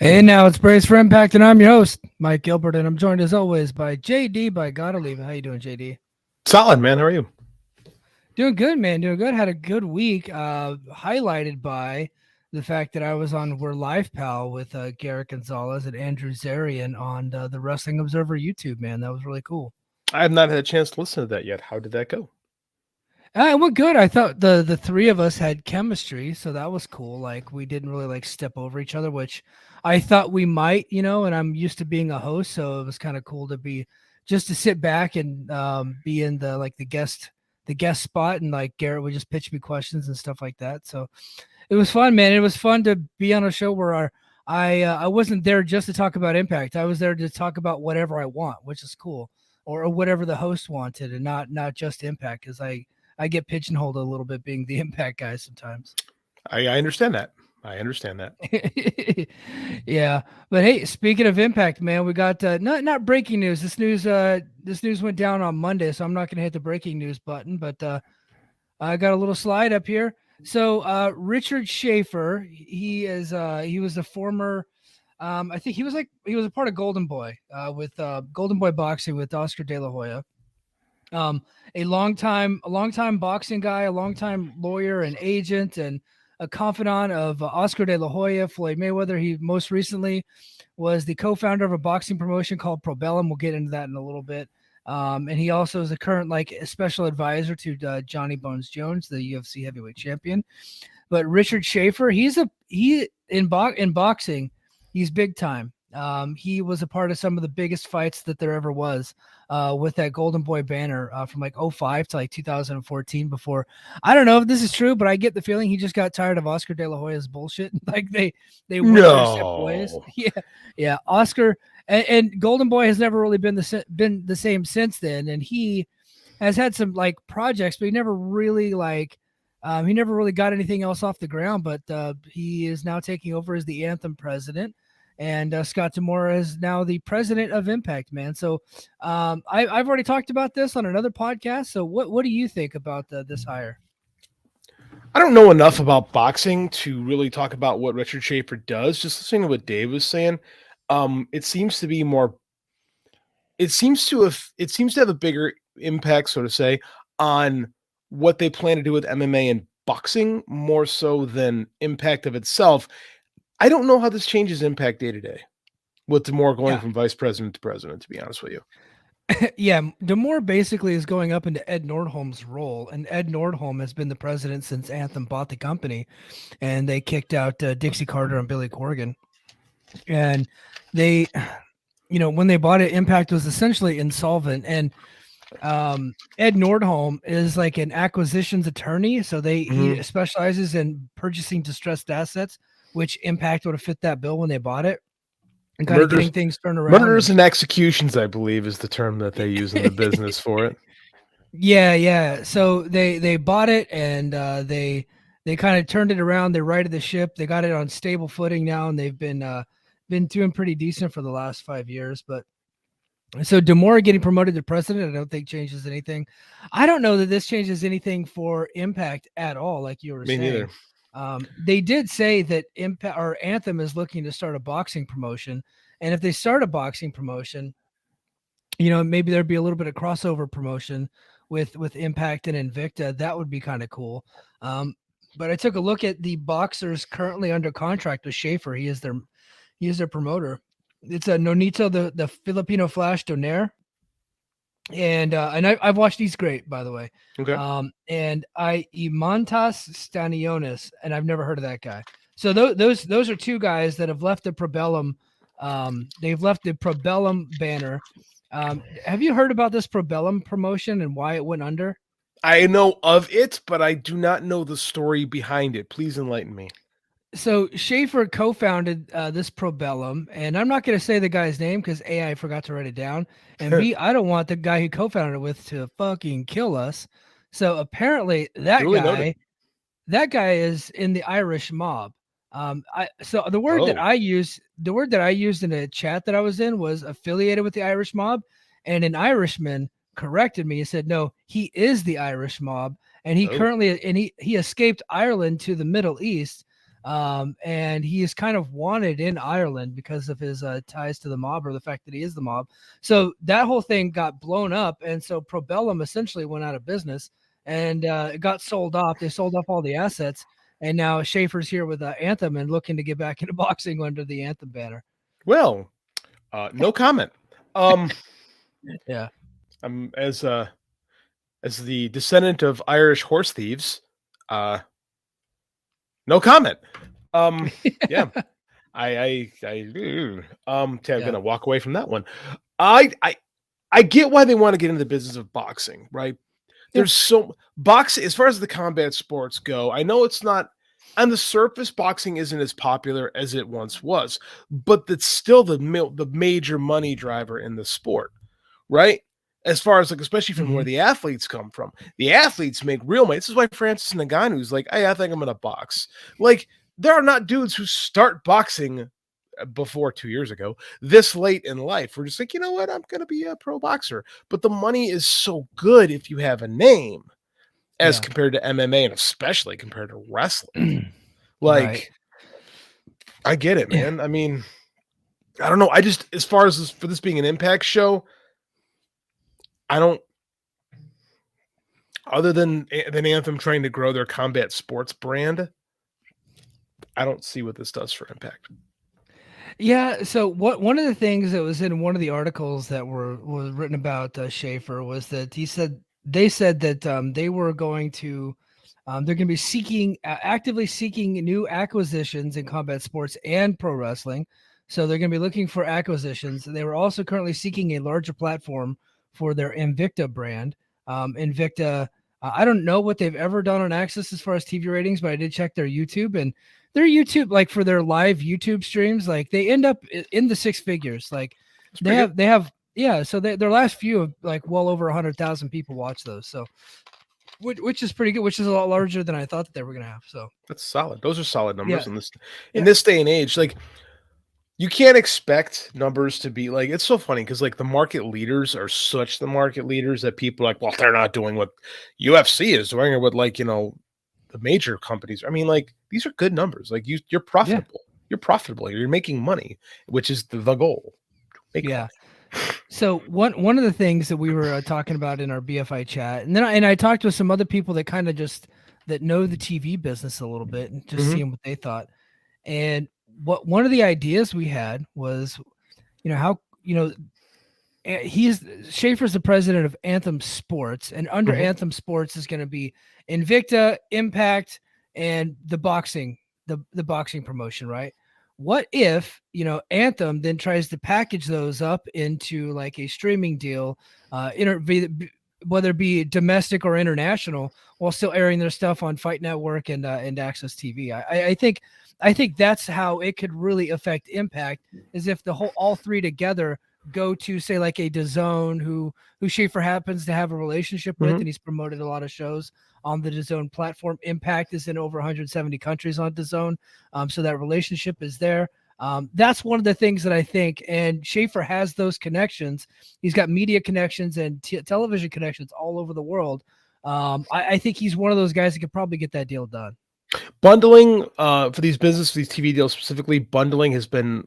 Hey, now it's Brace for Impact, and I'm your host, Mike Gilbert, and I'm joined as always by JD by God Oliva. How you doing, JD? Solid, man. How are you? Doing good, man. Doing good. Had a good week, highlighted by the fact that I was on We're Live Pal with Garrett Gonzalez and Andrew Zarian on the Wrestling Observer YouTube, man. That was really cool. I have not had a chance to listen to that yet. How did that go? It went good. I thought the three of us had chemistry, so that was cool. Like we didn't really like step over each other, which I thought we might, and I'm used to being a host, so it was kind of cool to be just to sit back and be in the guest spot, and like Garrett would just pitch me questions and stuff like that. So it was fun, man. It was fun to be on a show where I wasn't there just to talk about Impact. I was there to talk about whatever I want, which is cool, or whatever the host wanted, and not just Impact, because I get pigeonholed a little bit being the Impact guy sometimes. I understand that. I understand that. Yeah, but hey, speaking of Impact, man, we got not breaking news. This news went down on Monday, so I'm not going to hit the breaking news button. But I got a little slide up here. So Richard Schaefer, he was a former. I think he was a part of Golden Boy with Golden Boy Boxing with Oscar De La Hoya. Um, a long time boxing guy, a long time lawyer and agent, and a confidant of Oscar De La Hoya, Floyd Mayweather. He most recently was the co-founder of a boxing promotion called Probellum. We'll get into that in a little bit. And he also is the current special advisor to Johnny Bones Jones, the UFC heavyweight champion. But Richard Schaefer, in boxing, he's big time. He was a part of some of the biggest fights that there ever was with that Golden Boy banner from like '05 to like 2014. Before, I don't know if this is true, but I get the feeling he just got tired of Oscar De La Hoya's bullshit. Like they went their separate ways. No. Yeah. Oscar and Golden Boy has never really been the same since then, and he has had some like projects, but he never really got anything else off the ground. But he is now taking over as the Anthem president, and Scott Demore is now the president of Impact, man. So I've already talked about this on another podcast. So what do you think about this hire? I don't know enough about boxing to really talk about what Richard Schaefer does. Just listening to what Dave was saying, it seems to be more. It seems to have a bigger impact, so to say, on what they plan to do with MMA and boxing more so than Impact of itself. I don't know how this changes Impact day to day. With Demore going Yeah. from vice president to president, to be honest with you. Yeah, Demore basically is going up into Ed Nordholm's role, and Ed Nordholm has been the president since Anthem bought the company, and they kicked out Dixie Carter and Billy Corgan, and they, when they bought it, Impact was essentially insolvent, and Ed Nordholm is like an acquisitions attorney, so he specializes in purchasing distressed assets, which Impact would have fit that bill when they bought it, and kind of Murders, getting things turned around. murders and executions, I believe, is the term that they use in the business for it. Yeah. So they bought it, and they kind of turned it around. They righted the ship. They got it on stable footing now, and they've been doing pretty decent for the last 5 years. But so Demore getting promoted to president, I don't think changes anything. I don't know that this changes anything for Impact at all, like you were Me saying. neither. They did say that Impact or Anthem is looking to start a boxing promotion, and if they start a boxing promotion, maybe there'd be a little bit of crossover promotion with Impact and Invicta. That would be kind of cool. But I took a look at the boxers currently under contract with Schaefer. He is their promoter. It's a Nonito, the Filipino Flash Donaire. And I've watched. He's great, by the way. Okay. And Imantas Stanionis, and I've never heard of that guy. So those are two guys that have left the Probellum. They've left the Probellum banner. Have you heard about this Probellum promotion and why it went under? I know of it, but I do not know the story behind it. Please enlighten me. So Schaefer co-founded this Probellum, and I'm not going to say the guy's name because A, I forgot to write it down, and B, I don't want the guy who co-founded it with to fucking kill us. So apparently that guy is in the Irish mob. So the word that I used in a chat that I was in was affiliated with the Irish mob, and an Irishman corrected me and said, no, he is the Irish mob, and he currently he escaped Ireland to the Middle East. and he is kind of wanted in Ireland because of his ties to the mob, or the fact that he is the mob. So that whole thing got blown up, and so Probellum essentially went out of business, and it got sold off. They sold off all the assets, and now Schaefer's here with Anthem and looking to get back into boxing under the Anthem banner. Well, no comment. Yeah. As the descendant of Irish horse thieves, no comment. Yeah. I'm gonna walk away from that one. I get why they want to get into the business of boxing, right? There's so boxing as far as the combat sports go. I know it's not on the surface. Boxing isn't as popular as it once was, but it's still the major money driver in the sport, right? As far as like, especially from where the athletes come from, the athletes make real money. This is why Francis Ngannou's like, hey, I think I'm gonna box. Like, there are not dudes who start boxing before 2 years ago this late in life. We're just like, you know what, I'm gonna be a pro boxer. But the money is so good if you have a name, as compared to MMA, and especially compared to wrestling. Like, Right. I get it, man. I mean, I don't know. I just, as far as for this being an Impact show, I don't, other than Anthem trying to grow their combat sports brand, I don't see what this does for Impact. Yeah. So one of the things that was in one of the articles that was written about Schaefer was that they said that they were going to they're going to be actively seeking new acquisitions in combat sports and pro wrestling. So they're going to be looking for acquisitions. They were also currently seeking a larger platform for their Invicta brand. Invicta, I don't know what they've ever done on Access as far as TV ratings, but I did check their YouTube, and their YouTube, like for their live YouTube streams, like they end up in the six figures. Like they have, so their last few have like well over 100,000 people watch those. So, which is pretty good, which is a lot larger than I thought that they were going to have. So that's solid. Those are solid numbers in this day and age. Like, you can't expect numbers to be like, it's so funny because like the market leaders are such the market leaders that people are like, well, they're not doing what UFC is doing or what, like, you know, the major companies. I mean, like, these are good numbers. Like, you're profitable. You're profitable. You're making money, which is the goal. Money. So one of the things that we were talking about in our BFI chat, and then I talked with some other people that kind of just that know the TV business a little bit and just seeing what they thought. And one of the ideas we had was, you know, how, you know, Schaefer's the president of Anthem Sports, and under Anthem Sports is going to be Invicta, Impact, and the boxing promotion, right? What if, you know, Anthem then tries to package those up into like a streaming deal, whether it be domestic or international, while still airing their stuff on Fight Network and Access TV. I think that's how it could really affect Impact, is if all three together go to, say, like a DAZN who Schaefer happens to have a relationship with, and he's promoted a lot of shows on the DAZN platform. Impact is in over 170 countries on DAZN, so that relationship is there. That's one of the things that I think, and Schaefer has those connections. He's got media connections and television connections all over the world. I think he's one of those guys that could probably get that deal done. Bundling for these TV deals specifically, bundling has been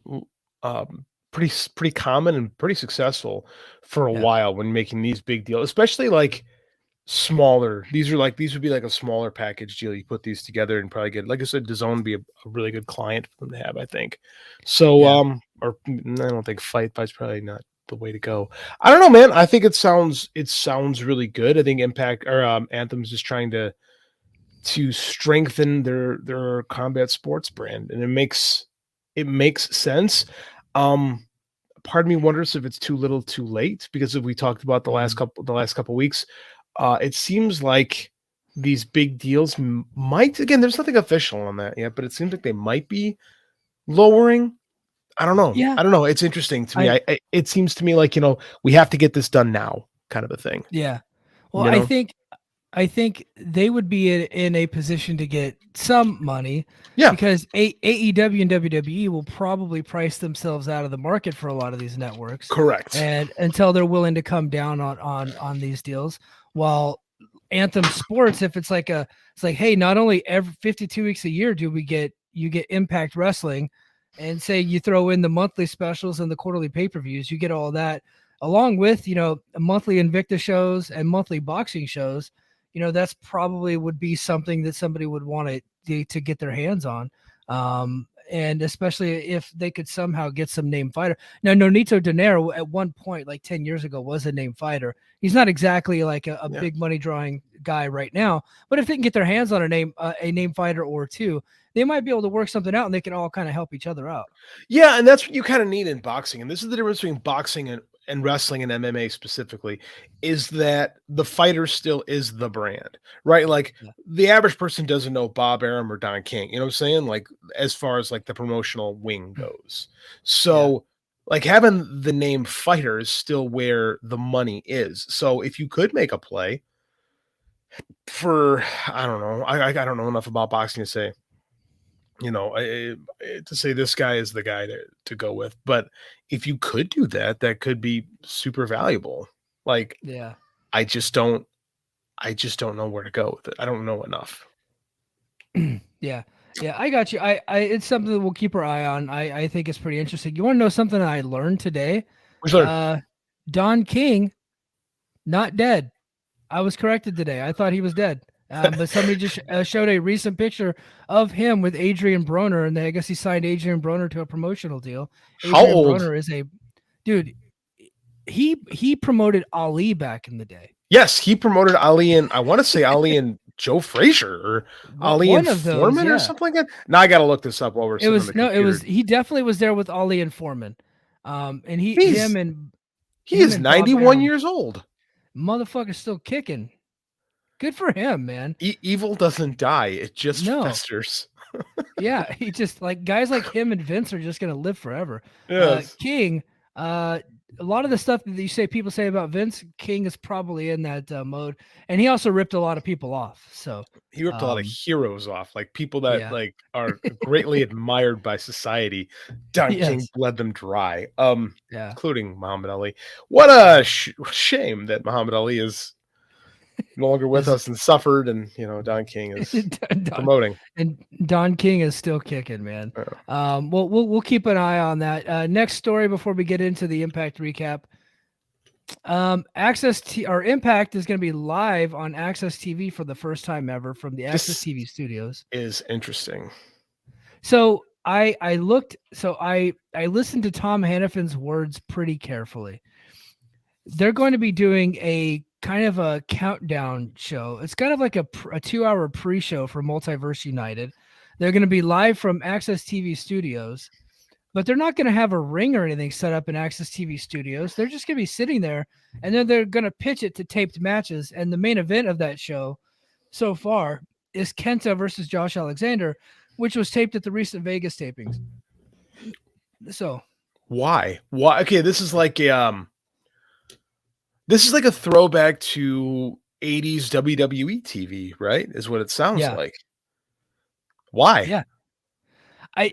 pretty common and pretty successful for a while when making these big deals, especially like smaller. These would be like a smaller package deal. You put these together and probably get, like I said, DAZN would be a really good client for them to have, I think. So, or I don't think Fight's probably not the way to go. I don't know, man. I think it sounds really good. I think Impact or Anthem's just trying to strengthen their combat sports brand, and it makes sense. Part of me wonders if it's too little too late, because if we talked about the last couple weeks, it seems like these big deals might, again, there's nothing official on that yet, but it seems like they might be lowering. I don't know. Yeah. I don't know. It's interesting to me. It seems to me like, you know, we have to get this done now, kind of a thing. Yeah. Well, you know? I think they would be in a position to get some money, because AEW and WWE will probably price themselves out of the market for a lot of these networks. Correct. And until they're willing to come down on these deals, while Anthem Sports, if it's like hey, not only every 52 weeks a year do we get you get Impact Wrestling, and say you throw in the monthly specials and the quarterly pay-per-views, you get all that along with, monthly Invicta shows and monthly boxing shows. That's probably would be something that somebody would want to get their hands on. And especially if they could somehow get some named fighter. Now, Nonito Donaire at one point, like 10 years ago, was a named fighter. He's not exactly like a big money drawing guy right now, but if they can get their hands on a name fighter or two, they might be able to work something out, and they can all kind of help each other out. Yeah, and that's what you kind of need in boxing. And this is the difference between boxing and wrestling and MMA specifically, is that the fighter still is the brand, right? Like the average person doesn't know Bob Arum or Don King, you know what I'm saying? Like as far as like the promotional wing goes. So like having the name fighter is still where the money is. So if you could make a play for, I don't know, I don't know enough about boxing to say, to say this guy is the guy to go with. But if you could do that, that could be super valuable. Like, I just don't know where to go with it. I don't know enough. Yeah, I got you. I it's something that we'll keep our eye on. I think it's pretty interesting. You want to know something I learned today? Don King, not dead. I was corrected today. I thought he was dead. But somebody just showed a recent picture of him with Adrian Broner, and I guess he signed Adrian Broner to a promotional deal. How old? Broner is a dude. He promoted Ali back in the day. Yes, he promoted Ali, and I want to say Ali and Joe Frazier or Ali and Foreman or something like that. Now I got to look this up while we're sitting on the computer. He definitely was there with Ali and Foreman. And he is 91 years old. Motherfucker's still kicking. Good for him, man. Evil doesn't die. It just festers. Yeah, he just like guys like him and Vince are just going to live forever. Yes. King, a lot of the stuff that people say about Vince, King is probably in that mode. And he also ripped a lot of people off. So he ripped a lot of heroes off, like people that like are greatly admired by society. Don King bled them dry, including Muhammad Ali. What a shame that Muhammad Ali is no longer with us and suffered, and Don King is promoting, and Don King is still kicking, man. We'll keep an eye on that. Next story before we get into the Impact recap. Impact is going to be live on Access TV for the first time ever from the Access TV studios. Is interesting. So I listened to Tom Hannafin's words pretty carefully. They're going to be doing a kind of a countdown show. It's kind of like a 2-hour pre-show for Multiverse United. They're going to be live from Access TV studios, but they're not going to have a ring or anything set up in Access TV studios. They're just going to be sitting there, and then they're going to pitch it to taped matches. And the main event of that show so far is Kenta versus Josh Alexander, which was taped at the recent Vegas tapings. So why? Okay, this is like a throwback to 80s WWE TV, right? Is what it sounds like. Why? Yeah. I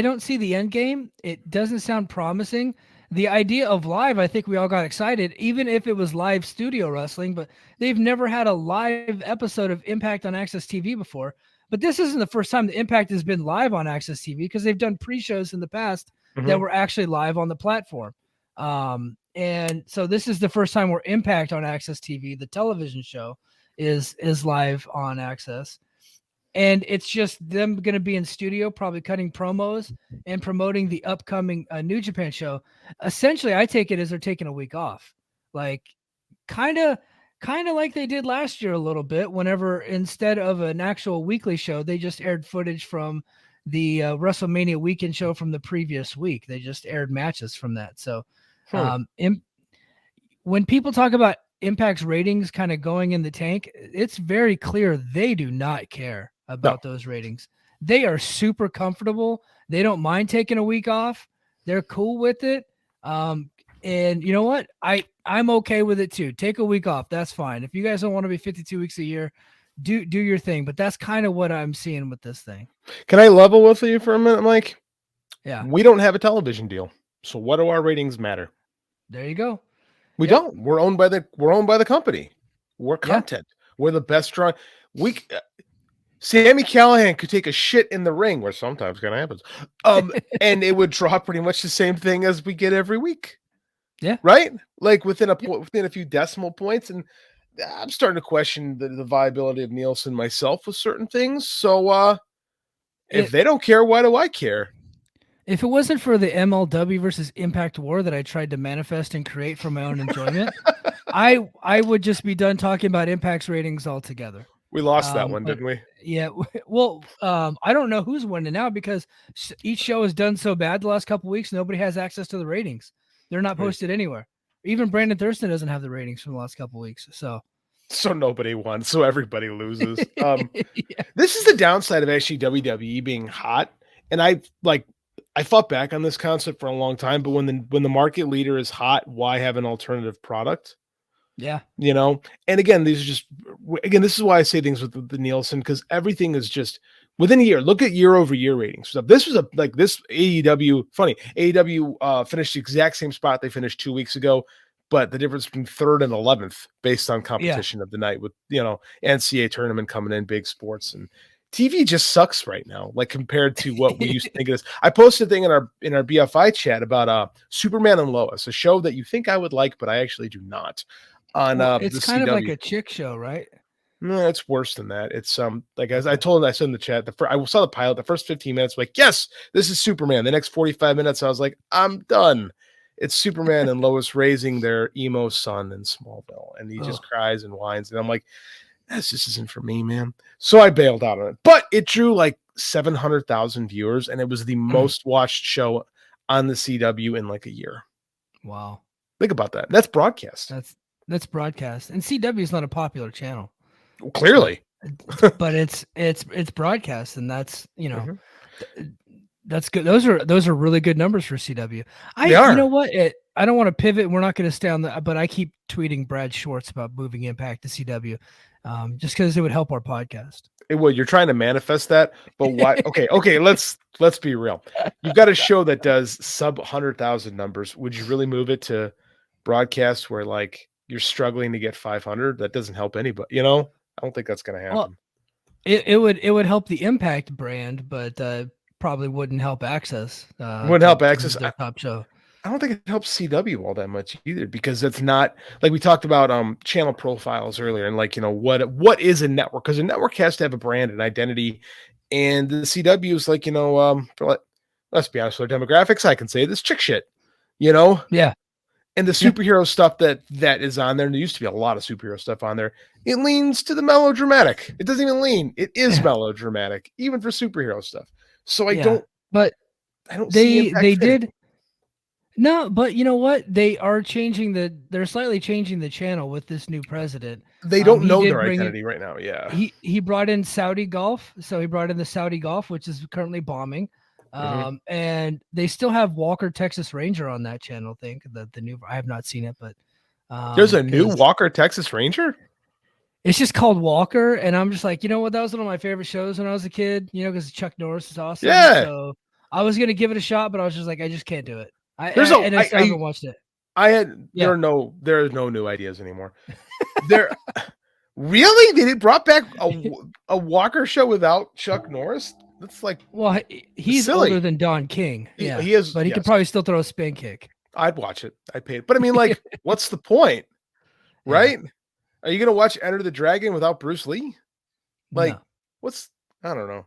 don't see the end game. It doesn't sound promising. The idea of live, I think we all got excited, even if it was live studio wrestling, but they've never had a live episode of Impact on Access TV before. But this isn't the first time the Impact has been live on Access TV, because they've done pre-shows in the past that were actually live on the platform. And so this is the first time where Impact on Access TV, the television show, is live on Access. And it's just them going to be in studio, probably cutting promos and promoting the upcoming New Japan show. Essentially, I take it as they're taking a week off, like kind of like they did last year a little bit. Whenever instead of an actual weekly show, they just aired footage from the WrestleMania weekend show from the previous week. They just aired matches from that. So when people talk about Impact's ratings kind of going in the tank, it's very clear they do not care about those ratings. They are super comfortable. They don't mind taking a week off. They're cool with it. And you know what? I'm okay with it too. Take a week off. That's fine. If you guys don't want to be 52 weeks a year, do your thing. But that's kind of what I'm seeing with this thing. Can I level with you for a minute, Mike? Yeah. We don't have a television deal. So what do our ratings matter? There you go. We don't. We're owned by the company. We're content. We're the best draw. Sami Callihan could take a shit in the ring, where sometimes kind of happens, and it would draw pretty much the same thing as we get every week. Yeah. Right? Like within a few decimal points, and I'm starting to question the viability of Nielsen myself with certain things. So if they don't care, why do I care? If it wasn't for the MLW versus Impact War that I tried to manifest and create for my own enjoyment, I would just be done talking about Impact's ratings altogether. We lost that one, didn't we? Yeah. Well, I don't know who's winning now because each show has done so bad the last couple of weeks. Nobody has access to the ratings. They're not posted anywhere. Even Brandon Thurston doesn't have the ratings from the last couple of weeks. So nobody won. So everybody loses. This is the downside of actually WWE being hot. And I fought back on this concept for a long time, but when the market leader is hot, why have an alternative product? Yeah. And again, this is why I say things with the Nielsen, because everything is just within a year. Look at year-over-year ratings. So this was this AEW, funny, AEW finished the exact same spot they finished 2 weeks ago, but the difference between 3rd and 11th based on competition of the night with, NCAA tournament coming in, big sports, and TV just sucks right now, like compared to what we used to think it is. I posted a thing in our BFI chat about Superman and Lois, a show that you think I would like, but I actually do not. It's kind of like a chick show, right? No, it's worse than that. It's like as I said in the chat, I saw the pilot, the first 15 minutes, like, yes, this is Superman. The next 45 minutes, I was like, I'm done. It's Superman and Lois raising their emo son in Smallville, and he just cries and whines, and I'm like, this just isn't for me, man. So I bailed out on it. But it drew like 700,000 viewers, and it was the most watched show on the CW in like a year. Wow. Think about that. That's broadcast. That's broadcast. And CW is not a popular channel. Well, clearly. But it's broadcast, and that's, that's good. Those are really good numbers for CW. You know what? I don't want to pivot. We're not going to stay on but I keep tweeting Brad Schwartz about moving Impact to CW, just because it would help our podcast. It would. You're trying to manifest that, but why? Okay. Let's be real. You've got a show that does sub 100,000 numbers. Would you really move it to broadcast where like you're struggling to get 500? That doesn't help anybody. I don't think that's going to happen. Well, it would help the Impact brand, but probably wouldn't help Access. Wouldn't help Access. Their top show. I don't think it helps CW all that much either, because it's not like we talked about channel profiles earlier, and like, what is a network? Because a network has to have a brand and identity, and the CW is like, let's be honest with our demographics, I can say this chick shit, Yeah. And the superhero stuff that is on there, and there used to be a lot of superhero stuff on there, it leans to the melodramatic. It doesn't even lean. It is melodramatic, even for superhero stuff. So I don't see they did. No, but you know what? They're slightly changing the channel with this new president. They don't know their identity right now. Yeah. He brought in Saudi Golf. So he brought in the Saudi Golf, which is currently bombing. And they still have Walker Texas Ranger on that channel. I think the new, I have not seen it, but there's a new Walker Texas Ranger. It's just called Walker, and I'm just like, you know what? That was one of my favorite shows when I was a kid. Because Chuck Norris is awesome. Yeah. So I was gonna give it a shot, but I was just like, I just can't do it. I haven't watched it. There are no new ideas anymore. Really? They brought back a Walker show without Chuck Norris? That's like, well, he's silly. older than Don King. Yeah, he is, but he could probably still throw a spin kick. I'd watch it. I'd pay it. But I mean, like, what's the point? Right? Yeah. Are you gonna watch Enter the Dragon without Bruce Lee? Like, I don't know.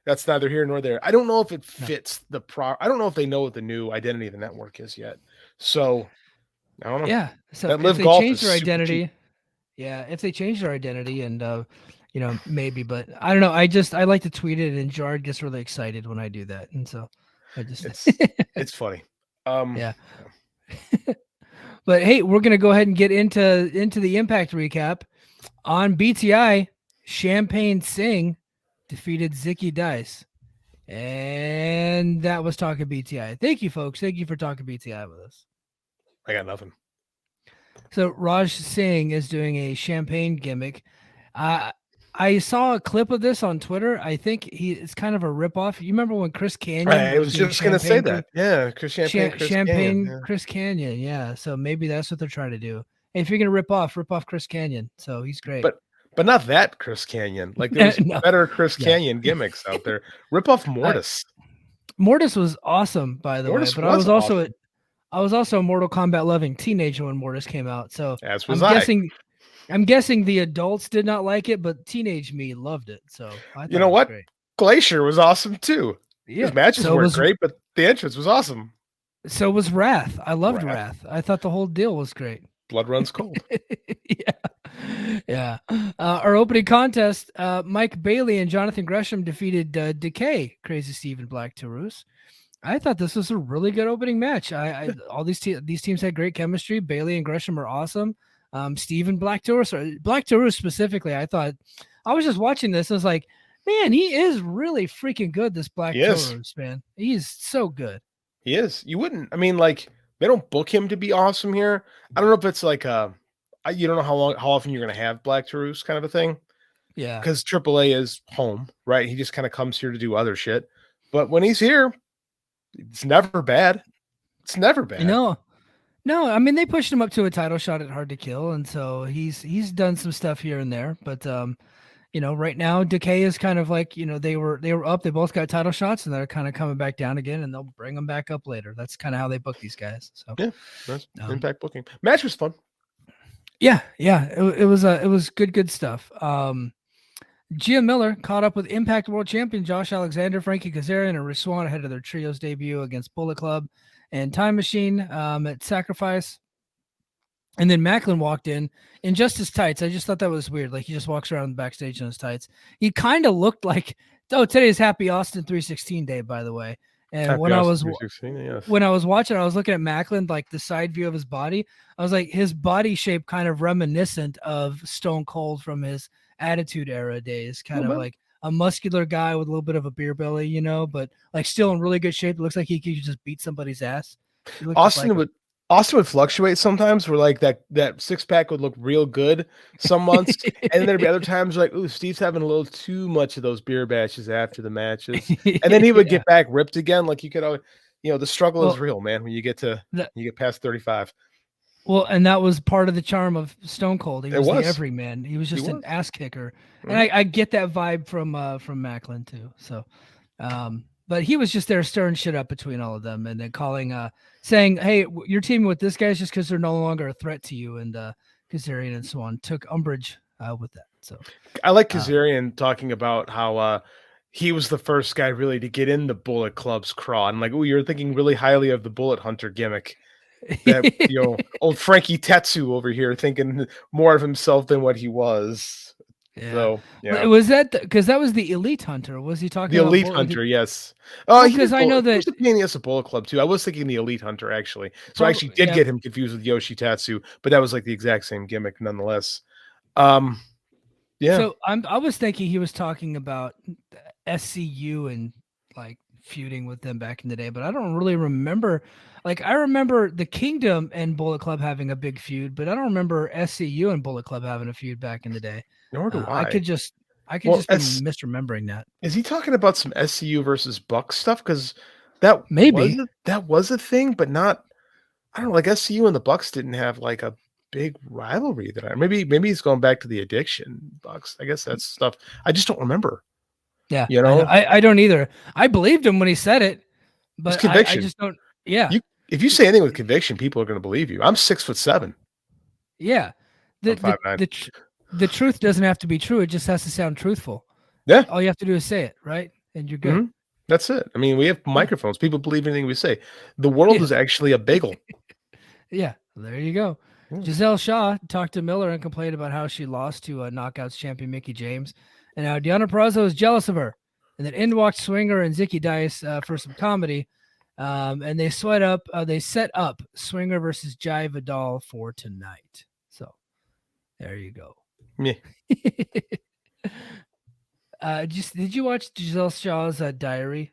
That's neither here nor there. I don't know if it fits I don't know if they know what the new identity of the network is yet. So I don't know. Yeah. So if they change their identity, if they change their identity, and maybe, but I don't know. I like to tweet it, and Jared gets really excited when I do that, and so I just it's funny. Yeah. But hey, we're gonna go ahead and get into the Impact recap. On BTI, Champagne Singh defeated Zicky Dice, and that was Talking BTI. Thank you, folks. Thank you for talking BTI with us. I got nothing. So Raj Singh is doing a champagne gimmick. I saw a clip of this on Twitter. I think it's kind of a ripoff. You remember when Chris Canyon? I was just going to say that. Yeah, Chris Canyon. Yeah. So maybe that's what they're trying to do. And if you're going to rip off Chris Canyon. So he's great. But but not that Chris Canyon. Like there's No. better Chris Yeah. Canyon gimmicks out there. Rip off Mortis. Mortis was awesome, by the Mortis way, but I was was also awesome. I was also a Mortal Kombat loving teenager when Mortis came out. So As was I'm I. guessing the adults did not like it, but teenage me loved it. So I thought You know it was what? great. Glacier was awesome too. His Yeah. matches So weren't was great, but the entrance was awesome. so was Wrath. I loved Wrath. Wrath. I thought the whole deal was great. Blood runs cold. Yeah. Our opening contest, Mike Bailey and Jonathan Gresham defeated Decay, Crazy Steve, and Black Taurus. I thought this was a really good opening match. All these teams had great chemistry. Bailey and Gresham are awesome. Steve and Black Taurus specifically. I thought I was just watching this. I was like, man, he is really freaking good. This Black Taurus, man, he's so good. He is. You wouldn't. I mean, like they don't book him to be awesome here. I don't know if it's like you don't know how often you're gonna have Black Taurus kind of a thing. Yeah, because AAA is home, right? He just kind of comes here to do other shit. But when he's here, it's never bad. It's never bad. No. I mean they pushed him up to a title shot at Hard to Kill, and so he's done some stuff here and there. But right now Decay is kind of like they were up. They both got title shots, and they're kind of coming back down again, and they'll bring them back up later. That's kind of how they book these guys. So yeah, that's Impact booking. Match was fun. Yeah, it was good stuff. Gia Miller caught up with Impact World Champion Josh Alexander, Frankie Kazarian, and Riswan ahead of their trios debut against Bullet Club and Time Machine at Sacrifice. And then Macklin walked in just his tights. I just thought that was weird. Like he just walks around the backstage in his tights. He kind of looked like, today's Happy Austin 316 day, by the way. And Happy when I was watching, I was looking at Macklin, like the side view of his body. I was like, his body shape kind of reminiscent of Stone Cold from his Attitude Era days, kind of like a muscular guy with a little bit of a beer belly, but like still in really good shape. It looks like he could just beat somebody's ass. Austin would fluctuate sometimes where like that six pack would look real good some months. And then there'd be other times like, ooh, Steve's having a little too much of those beer batches after the matches. And then he would get back ripped again. Like you could always, the struggle is real, man, when you get past 35. Well, and that was part of the charm of Stone Cold. He was the everyman. He was just an ass kicker. Mm-hmm. And I get that vibe from Macklin too. So but he was just there stirring shit up between all of them and then saying, hey, you're teaming with this guy just because they're no longer a threat to you. And Kazarian and so on took umbrage with that. So I like Kazarian talking about how he was the first guy really to get in the Bullet Club's craw. And like, oh, you're thinking really highly of the Bullet Hunter gimmick. That old Frankie Tetsu over here thinking more of himself than what he was. Yeah. So yeah, was that because that was the Elite Hunter? Was he talking the about Elite Hunter? Yes. Because I know that he was a pain in the ass of Bullet Club too. I was thinking the Elite Hunter actually. So I actually did get him confused with Yoshitatsu, but that was like the exact same gimmick nonetheless. Yeah. So I was thinking he was talking about SCU and like feuding with them back in the day, but I don't really remember. Like I remember the Kingdom and Bullet Club having a big feud, but I don't remember SCU and Bullet Club having a feud back in the day. Nor do I. I could just be misremembering that. Is he talking about some SCU versus Bucks stuff? Because that was a thing, but not. I don't know. Like SCU and the Bucks didn't have like a big rivalry that maybe he's going back to the Addiction Bucks. I guess that's stuff I just don't remember. Yeah, I don't either. I believed him when he said it, but it's conviction. I just don't. Yeah, if you say anything with conviction, people are going to believe you. I'm 6'7". Yeah, the truth doesn't have to be true. It just has to sound truthful. Yeah, all you have to do is say it, right, and you're good. Mm-hmm. That's it. I mean, we have microphones. People believe anything we say. The world is actually a bagel. Yeah, there you go. Giselle Shaw talked to Miller and complained about how she lost to Knockouts champion Mickie James, and how Deonna Purrazzo is jealous of her. And then in walked Swinger and Zicky Dice for some comedy, and they set up Swinger versus Jai Vidal for tonight. So there you go. Yeah. Did you watch Giselle Shaw's diary?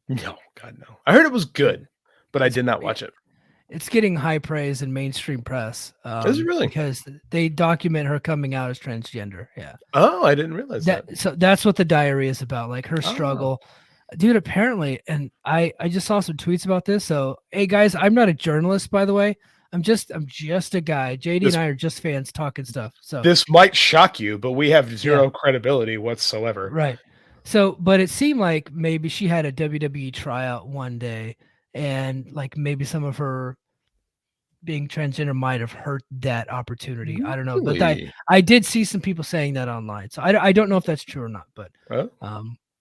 No, God no. I heard it was good, but I did not watch it. It's getting high praise in mainstream press. Is it really? Because they document her coming out as transgender. Yeah. Oh, I didn't realize that. So that's what the diary is about, like her struggle. Dude, apparently, and I just saw some tweets about this. So, hey guys, I'm not a journalist, by the way. I'm just a guy. JD and I are just fans talking stuff. So this might shock you, but we have zero credibility whatsoever. Right. So, but it seemed like maybe she had a WWE tryout one day, and like maybe some of her being transgender might have hurt that opportunity. I don't know, but Really? I did see some people saying that online. So I don't know if that's true or not, but Huh?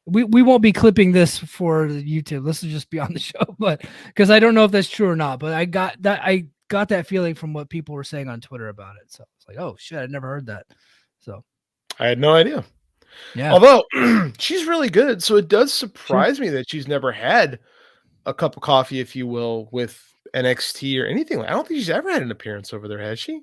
we won't be clipping this for YouTube. This will just be on the show, but because I don't know if that's true or not, but I got that feeling from what people were saying on Twitter about it. So it's like, oh shit, I'd never heard that. So I had no idea. yeah. Although she's really good, so it does surprise me that she's never had a cup of coffee, if you will, with NXT or anything. I don't think she's ever had an appearance over there, has she?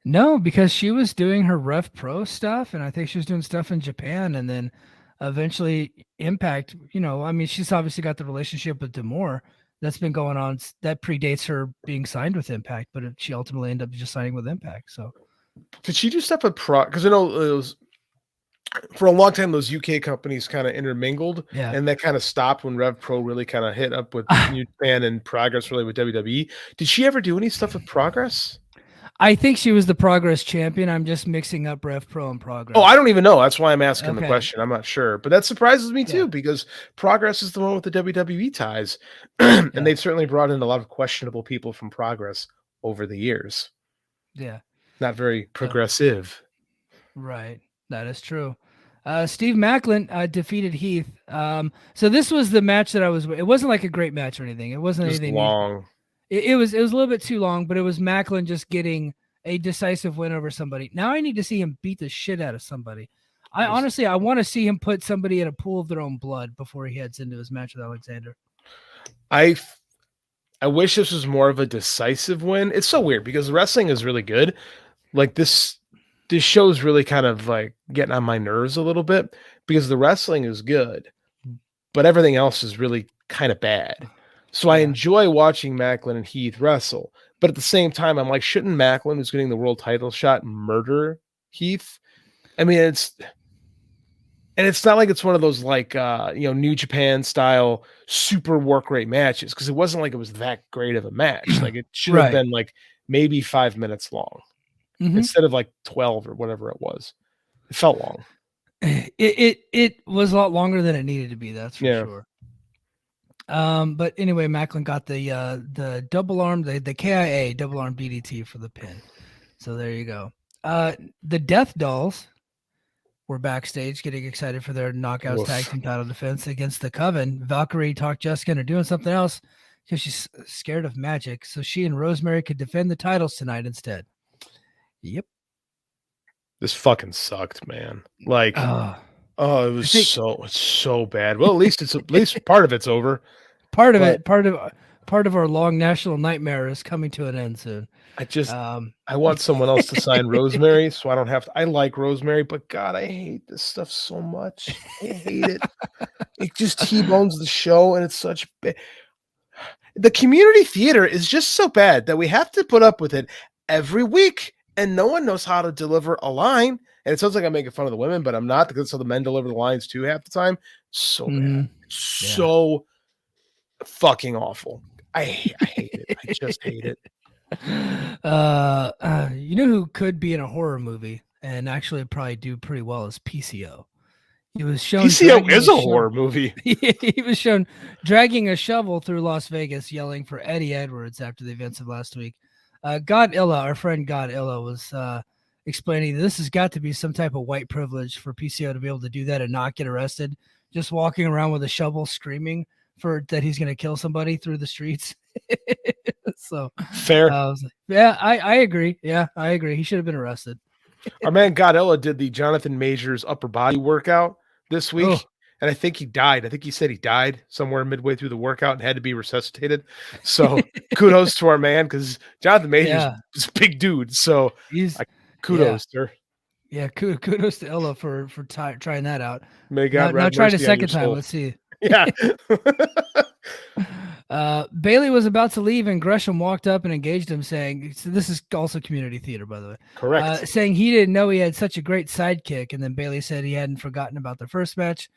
No, because she was doing her Rev Pro stuff, and I think she was doing stuff in Japan, and then eventually Impact. I mean, she's obviously got the relationship with D'Amore that's been going on that predates her being signed with Impact, but she ultimately ended up just signing with Impact. So, Did she do stuff with Pro? Because I know it was for a long time those UK companies kind of intermingled, and that kind of stopped when Rev Pro really kind of hit up with New Japan and Progress really with WWE. Did she ever do any stuff with Progress? I think she was the Progress champion. I'm just mixing up Rev Pro and Progress. Oh, I don't even know. That's why I'm asking the question. I'm not sure. But that surprises me too, because Progress is the one with the WWE ties. And they've certainly brought in a lot of questionable people from Progress over the years. Yeah. Not very progressive. Right. That is true. Steve Macklin defeated Heath. So this was the match that it wasn't like a great match or anything. It wasn't anything long. It was a little bit too long, but it was Macklin just getting a decisive win over somebody. Now I need to see him beat the shit out of somebody. I want to see him put somebody in a pool of their own blood before he heads into his match with Alexander. I wish this was more of a decisive win. It's so weird because the wrestling is really good. Like this show's really kind of like getting on my nerves a little bit because the wrestling is good, but everything else is really kind of bad. So I enjoy watching Macklin and Heath wrestle, but at the same time, I'm like, shouldn't Macklin, who's getting the world title shot, murder Heath? I mean, it's not like it's one of those like New Japan style super work rate matches, because it wasn't like it was that great of a match. Like it should have been like maybe 5 minutes long instead of like 12 or whatever it was. It felt long. It was a lot longer than it needed to be. That's for sure. But anyway, Macklin got the double arm, the KIA double arm DDT for the pin. So there you go. The Death Dolls were backstage getting excited for their Knockouts tag team title defense against the Coven. Valkyrie talked Jessica into doing something else because she's scared of magic, so she and Rosemary could defend the titles tonight instead. Yep. This fucking sucked, man. Like, it was so bad. Well, at least part of it's over. Part of our long national nightmare is coming to an end soon. I want someone else to sign Rosemary, so I don't have to. I like Rosemary, but God, I hate this stuff so much. I hate it. It just T-bones the show, and it's such bad. The community theater is just so bad that we have to put up with it every week, and no one knows how to deliver a line. And it sounds like I'm making fun of the women, but I'm not, because so the men deliver the lines too half the time. So bad. So fucking awful. I hate it. I just hate it. You know who could be in a horror movie and actually probably do pretty well is PCO. He was shown. PCO is a horror movie. He was shown dragging a shovel through Las Vegas, yelling for Eddie Edwards after the events of last week. Godilla, our friend Godilla, was explaining this has got to be some type of white privilege for PCO to be able to do that and not get arrested. Just walking around with a shovel, screaming that he's going to kill somebody through the streets. So fair. I agree. Yeah, I agree. He should have been arrested. Our man Godella did the Jonathan Majors upper body workout this week, and I think he died. I think he said he died somewhere midway through the workout and had to be resuscitated. So kudos to our man, because Jonathan Majors is a big dude. So kudos, sir. Yeah, kudos to Ella for trying that out. May God now try it a second time. Let's see. Yeah. Bailey was about to leave, and Gresham walked up and engaged him, saying, so this is also community theater, by the way. Correct. Saying he didn't know he had such a great sidekick. And then Bailey said he hadn't forgotten about the first match.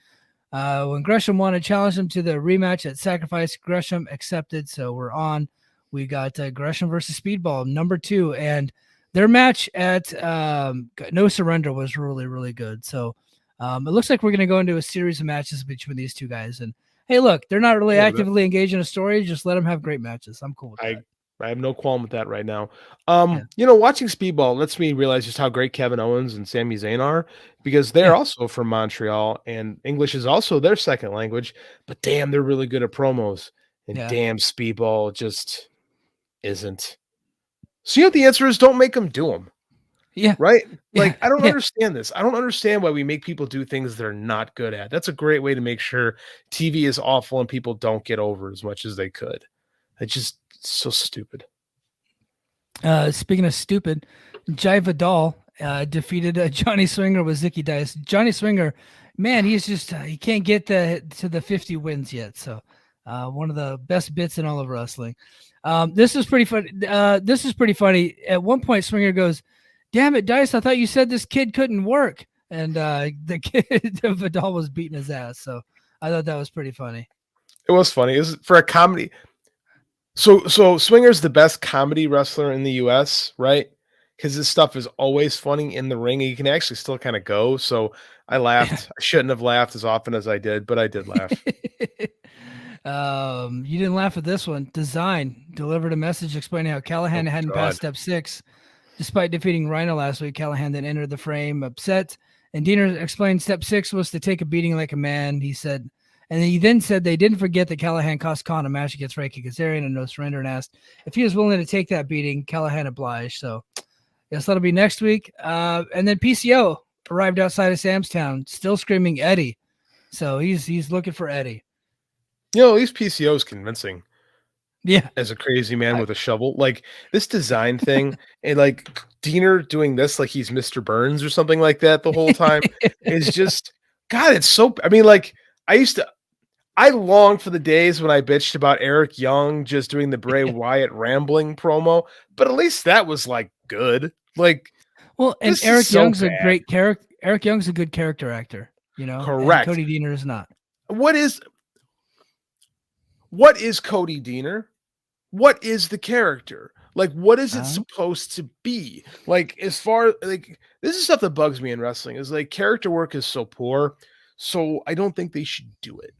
When Gresham wanted to challenge him to the rematch at Sacrifice, Gresham accepted. So we're on we got Gresham versus Speedball, number 2. And their match at No Surrender was really, really good. So it looks like we're going to go into a series of matches between these two guys. And hey, look, they're not really actively engaged in a story. Just let them have great matches. I'm cool with that. I have no qualm with that right now. Watching Speedball lets me realize just how great Kevin Owens and Sami Zayn are, because they're also from Montreal and English is also their second language, but damn, they're really good at promos. And damn, Speedball just isn't. So you know what the answer is? Don't make them do them. Yeah. Right? Like, I don't understand this. I don't understand why we make people do things they're not good at. That's a great way to make sure TV is awful and people don't get over as much as they could. It's just so stupid. Speaking of stupid, Jai Vidal defeated Johnny Swinger with Zicky Dice. Johnny Swinger, man, he's just he can't get to the 50 wins yet. So one of the best bits in all of wrestling. This is pretty funny. At one point, Swinger goes, "Damn it, Dice! I thought you said this kid couldn't work." And the kid Vidal was beating his ass. So I thought that was pretty funny. It was funny. It was for a comedy. So Swinger's the best comedy wrestler in the U.S., right? Because his stuff is always funny in the ring. And he can actually still kind of go. So I laughed. Yeah. I shouldn't have laughed as often as I did, but I did laugh. You didn't laugh at this one. Design delivered a message explaining how Callahan hadn't passed step 6. Despite defeating Rhino last week, Callahan then entered the frame upset. And Diener explained step 6 was to take a beating like a man, he said. And he then said they didn't forget that Callahan cost Khan a match against Frankie Kazarian and No Surrender, and asked if he was willing to take that beating. Callahan obliged. So yes, that'll be next week. And then PCO arrived outside of Sam's Town, still screaming Eddie. So he's looking for Eddie. You know, at least PCO is convincing. Yeah. As a crazy man with a shovel. Like this design thing, and like Diener doing this like he's Mr. Burns or something like that the whole time is just, God, it's so, I mean, like I long for the days when I bitched about Eric Young just doing the Bray Wyatt rambling promo, but at least that was like good. Like, well, and Eric Young's a great character. Eric Young's a good character actor, you know. Correct. And Cody Diener is not. What is Cody Diener? What is the character? Like, what is it supposed to be? Like, as far like this is stuff that bugs me in wrestling is like character work is so poor. So I don't think they should do it.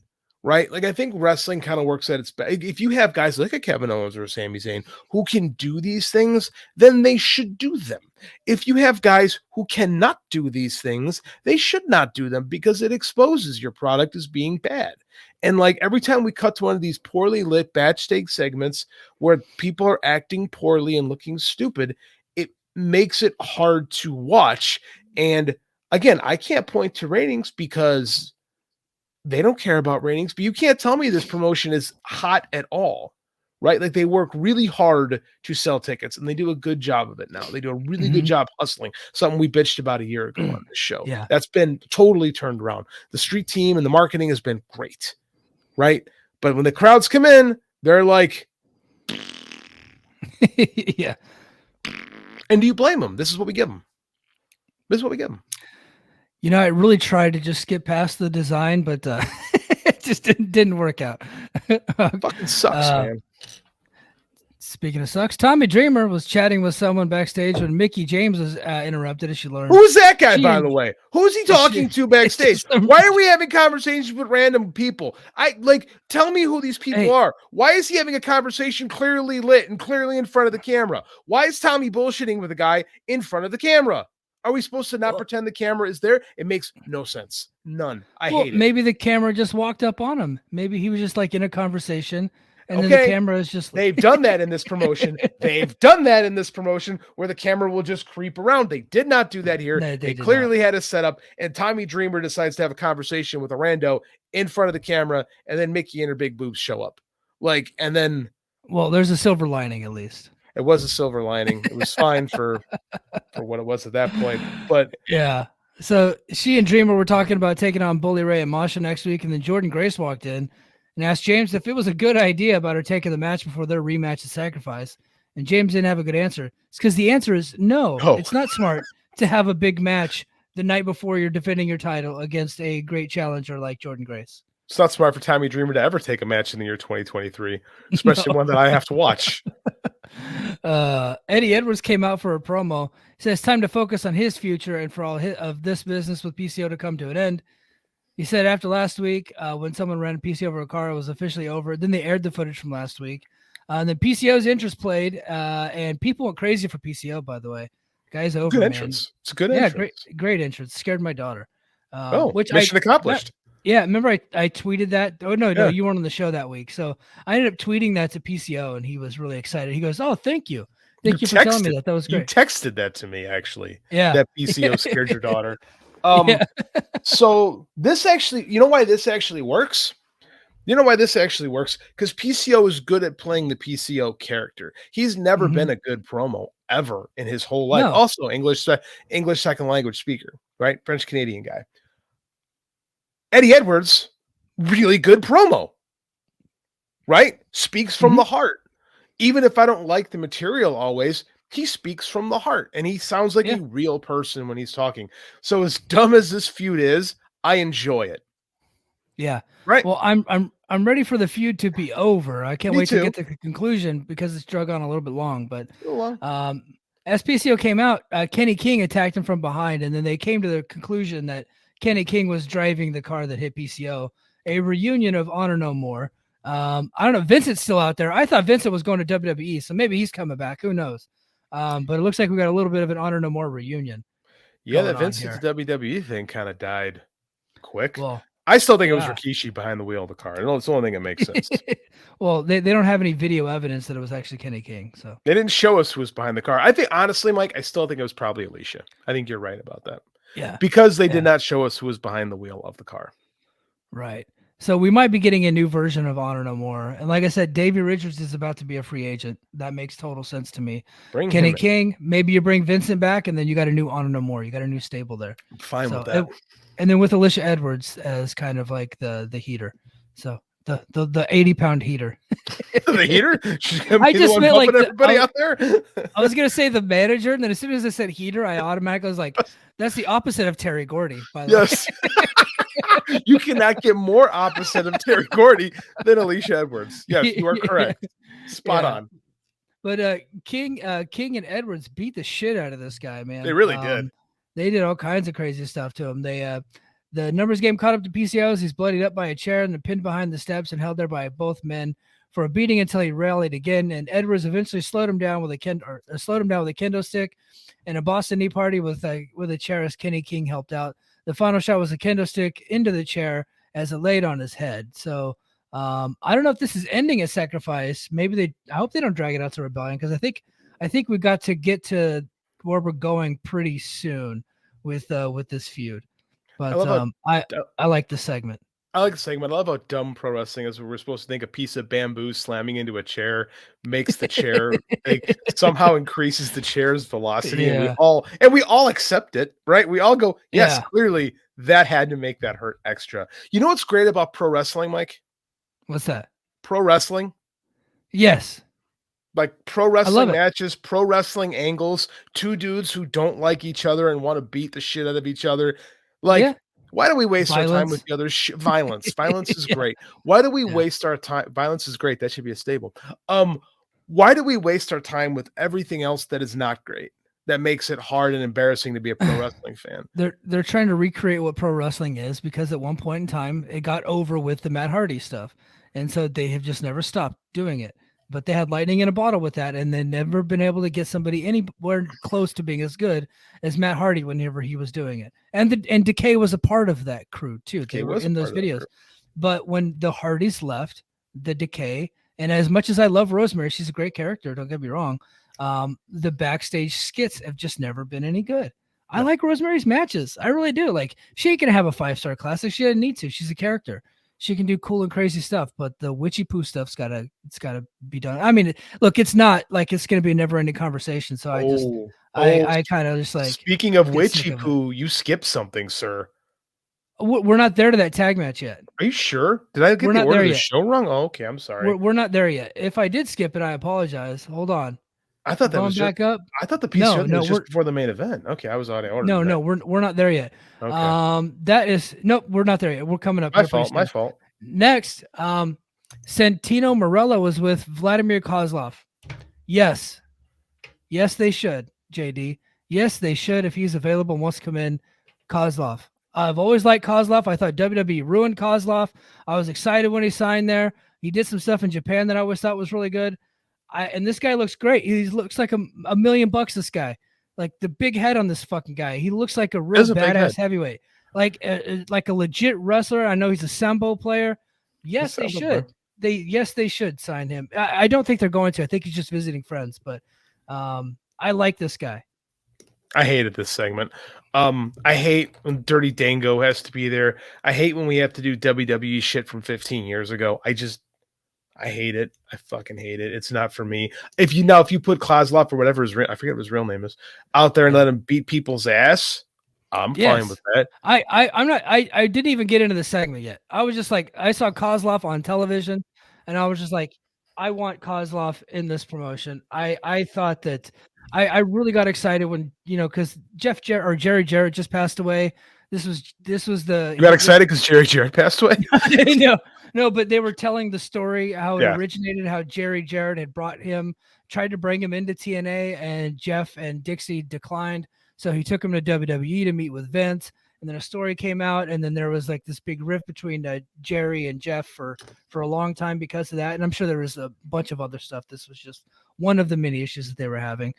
Right? Like, I think wrestling kind of works at its best. If you have guys like a Kevin Owens or a Sami Zayn who can do these things, then they should do them. If you have guys who cannot do these things, they should not do them because it exposes your product as being bad. And like every time we cut to one of these poorly lit backstage segments where people are acting poorly and looking stupid, it makes it hard to watch. And again, I can't point to ratings because they don't care about ratings, but you can't tell me this promotion is hot at all, right? Like they work really hard to sell tickets and they do a good job of it now. They do a really good job hustling, something we bitched about a year ago on this show. Yeah. That's been totally turned around. The street team and the marketing has been great, right? But when the crowds come in, they're like, yeah. And do you blame them? This is what we give them. You know, I really tried to just skip past the design, but it just didn't work out. Fucking sucks, man. Speaking of sucks, Tommy Dreamer was chatting with someone backstage when Mickie James was interrupted, as she learned. Who is that guy, by the way? Who is he talking to backstage? Why are we having conversations with random people? Tell me who these people are. Why is he having a conversation clearly lit and clearly in front of the camera? Why is Tommy bullshitting with a guy in front of the camera? Are we supposed to not pretend the camera is there? It makes no sense. None. I hate it. Maybe the camera just walked up on him. Maybe he was just like in a conversation and then the camera is just like... They've done that in this promotion. They've done that in this promotion where the camera will just creep around. They did not do that here. No, they clearly had a setup, and Tommy Dreamer decides to have a conversation with a rando in front of the camera, and then Mickie and her big boobs show up. Well, there's a silver lining at least. It was a silver lining. It was fine for what it was at that point. But yeah. So she and Dreamer were talking about taking on Bully Ray and Masha next week, and then Jordan Grace walked in and asked James if it was a good idea about her taking the match before their rematch at Sacrifice. And James didn't have a good answer. It's because the answer is no. It's not smart to have a big match the night before you're defending your title against a great challenger like Jordan Grace. It's not smart for Tommy Dreamer to ever take a match in the year 2023, especially No. one that I have to watch. Eddie Edwards came out for a promo. He says it's time to focus on his future and for all of this business with PCO to come to an end. He said after last week, when someone ran PCO over a car, it was officially over. Then they aired the footage from last week. And then PCO's interest played, and people went crazy for PCO, by the way. Guy's over, Good man. entrance. It's a good entrance. Great entrance. Scared my daughter. Which mission accomplished. Yeah, remember I tweeted that? Oh, no, you weren't on the show that week. So I ended up tweeting that to PCO, and he was really excited. He goes, oh, thank you. Thank you for telling me that. That was great. You texted that to me, actually. Yeah. That PCO scared your daughter. Yeah. So this actually, you know why this actually works? Because PCO is good at playing the PCO character. He's never been a good promo ever in his whole life. No. Also, English second language speaker, right? French Canadian guy. Eddie Edwards, really good promo, right? Speaks from the heart. Even if I don't like the material always, he speaks from the heart, and he sounds like a real person when he's talking. So as dumb as this feud is, I enjoy it. Yeah. Right. Well, I'm ready for the feud to be over. I can't wait too. to get to the conclusion because it's drug on a little bit long. But as PCO came out, Kenny King attacked him from behind, and then they came to the conclusion that Kenny King was driving the car that hit PCO. A reunion of Honor No More. I don't know. Vincent's still out there. I thought Vincent was going to WWE, so maybe he's coming back. Who knows? But it looks like we got a little bit of an Honor No More reunion. Yeah, that Vincent's WWE thing kind of died quick. Well, I still think it was Rikishi behind the wheel of the car. I know it's the only thing that makes sense. Well, they don't have any video evidence that it was actually Kenny King. So they didn't show us who was behind the car. I think, honestly, Mike, I still think it was probably Alicia. I think you're right about that. Yeah. Because they did not show us who was behind the wheel of the car. Right. So we might be getting a new version of Honor No More. And like I said, Davey Richards is about to be a free agent. That makes total sense to me. Bring Kenny King, maybe you bring Vincent back, and then you got a new Honor No More. You got a new stable there. I'm fine with that. And then with Alicia Edwards as kind of like the heater. So the 80-pound heater. The heater? I just meant like everybody out there. I was gonna say the manager, and then as soon as I said heater, I automatically was like, that's the opposite of Terry Gordy, by the way. You cannot get more opposite of Terry Gordy than Alicia Edwards. Yes, you are correct. Spot on. But King and Edwards beat the shit out of this guy, man. They really did. They did all kinds of crazy stuff to him. They the numbers game caught up to PCOs. He's bloodied up by a chair and then pinned behind the steps and held there by both men for a beating until he rallied again. And Edwards eventually slowed him down with a kendo stick and a Boston knee party with a chair as Kenny King helped out. The final shot was a kendo stick into the chair as it laid on his head. So I don't know if this is ending a sacrifice. Maybe I hope they don't drag it out to Rebellion, because I think we got to get to where we're going pretty soon with this feud. But I like the segment. I like the segment. I love how dumb pro wrestling is. We're supposed to think a piece of bamboo slamming into a chair makes the chair somehow increases the chair's velocity, and we all accept it, right? We all go, yes, clearly that had to make that hurt extra. You know what's great about pro wrestling, Mike? What's that? Pro wrestling? Yes. Like pro wrestling matches, pro wrestling angles, two dudes who don't like each other and want to beat the shit out of each other. Like, why do we waste our time with the other violence? Violence is great. Why do we waste our time? Violence is great. That should be a stable. Why do we waste our time with everything else that is not great? That makes it hard and embarrassing to be a pro wrestling fan. They're trying to recreate what pro wrestling is, because at one point in time it got over with the Matt Hardy stuff, and so they have just never stopped doing it. But they had lightning in a bottle with that, and they've never been able to get somebody anywhere close to being as good as Matt Hardy whenever he was doing it. And Decay was a part of that crew too. They were in those videos. But when the Hardys left, the Decay, and as much as I love Rosemary, she's a great character, don't get me wrong, the backstage skits have just never been any good. I like Rosemary's matches. I really do. Like, she ain't gonna have a 5-star classic. She doesn't need to. She's a character. She can do cool and crazy stuff, but the witchy poo stuff's gotta be done. I mean, look, it's not like it's gonna be a never ending conversation. So I kind of just like, speaking of witchy poo, you skipped something, sir. We're not there to that tag match yet. Are you sure? Did I get the order of the show wrong? Oh, okay, I'm sorry. We're not there yet. If I did skip it, I apologize. Hold on. I thought that was back up. I thought the PCO was just before the main event. Okay, I was out of order. No, we're not there yet. Okay. We're not there yet. We're coming up. My fault. Next, Santino Marella was with Vladimir Kozlov. Yes. Yes, they should, JD. Yes, they should if he's available and wants to come in. Kozlov. I've always liked Kozlov. I thought WWE ruined Kozlov. I was excited when he signed there. He did some stuff in Japan that I always thought was really good. And this guy looks great. He looks like $1 million. This guy, like the big head on this fucking guy. He looks like a real badass heavyweight, like a legit wrestler. I know he's a sambo player. Yes, they should. They should sign him. I don't think they're going to. I think he's just visiting friends. But I like this guy. I hated this segment. I hate when Dirty Dango has to be there. I hate when we have to do WWE shit from 15 years ago. I hate it. I fucking hate it. It's not for me. If you put Kozlov or whatever I forget what his real name is, out there and let him beat people's ass, I'm fine with that. I'm not. I didn't even get into the segment yet. I was just like, I saw Kozlov on television, and I was just like, I want Kozlov in this promotion. I thought that I really got excited when because Jerry Jarrett just passed away. This was the. You got excited because Jerry Jarrett passed away? No, but they were telling the story how it originated, how Jerry Jarrett had tried to bring him into TNA, and Jeff and Dixie declined. So he took him to WWE to meet with Vince, and then a story came out, and then there was like this big rift between Jerry and Jeff for a long time because of that. And I'm sure there was a bunch of other stuff. This was just one of the many issues that they were having.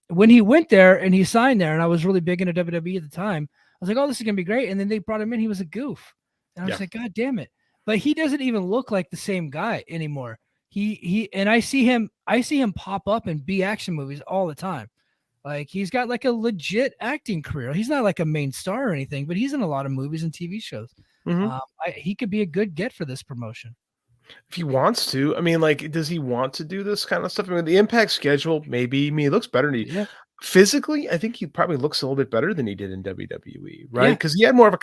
When he went there and he signed there, and I was really big into WWE at the time, I was like, oh, this is going to be great. And then they brought him in. He was a goof. And I was like, God damn it. But he doesn't even look like the same guy anymore. And I see him pop up in B action movies all the time. Like he's got like a legit acting career. He's not like a main star or anything, but he's in a lot of movies and TV shows. Mm-hmm. He could be a good get for this promotion. If he wants to. I mean, like, does he want to do this kind of stuff? I mean, the Impact schedule, maybe. I mean, he looks better than he physically. I think he probably looks a little bit better than he did in WWE, right? Because he had more of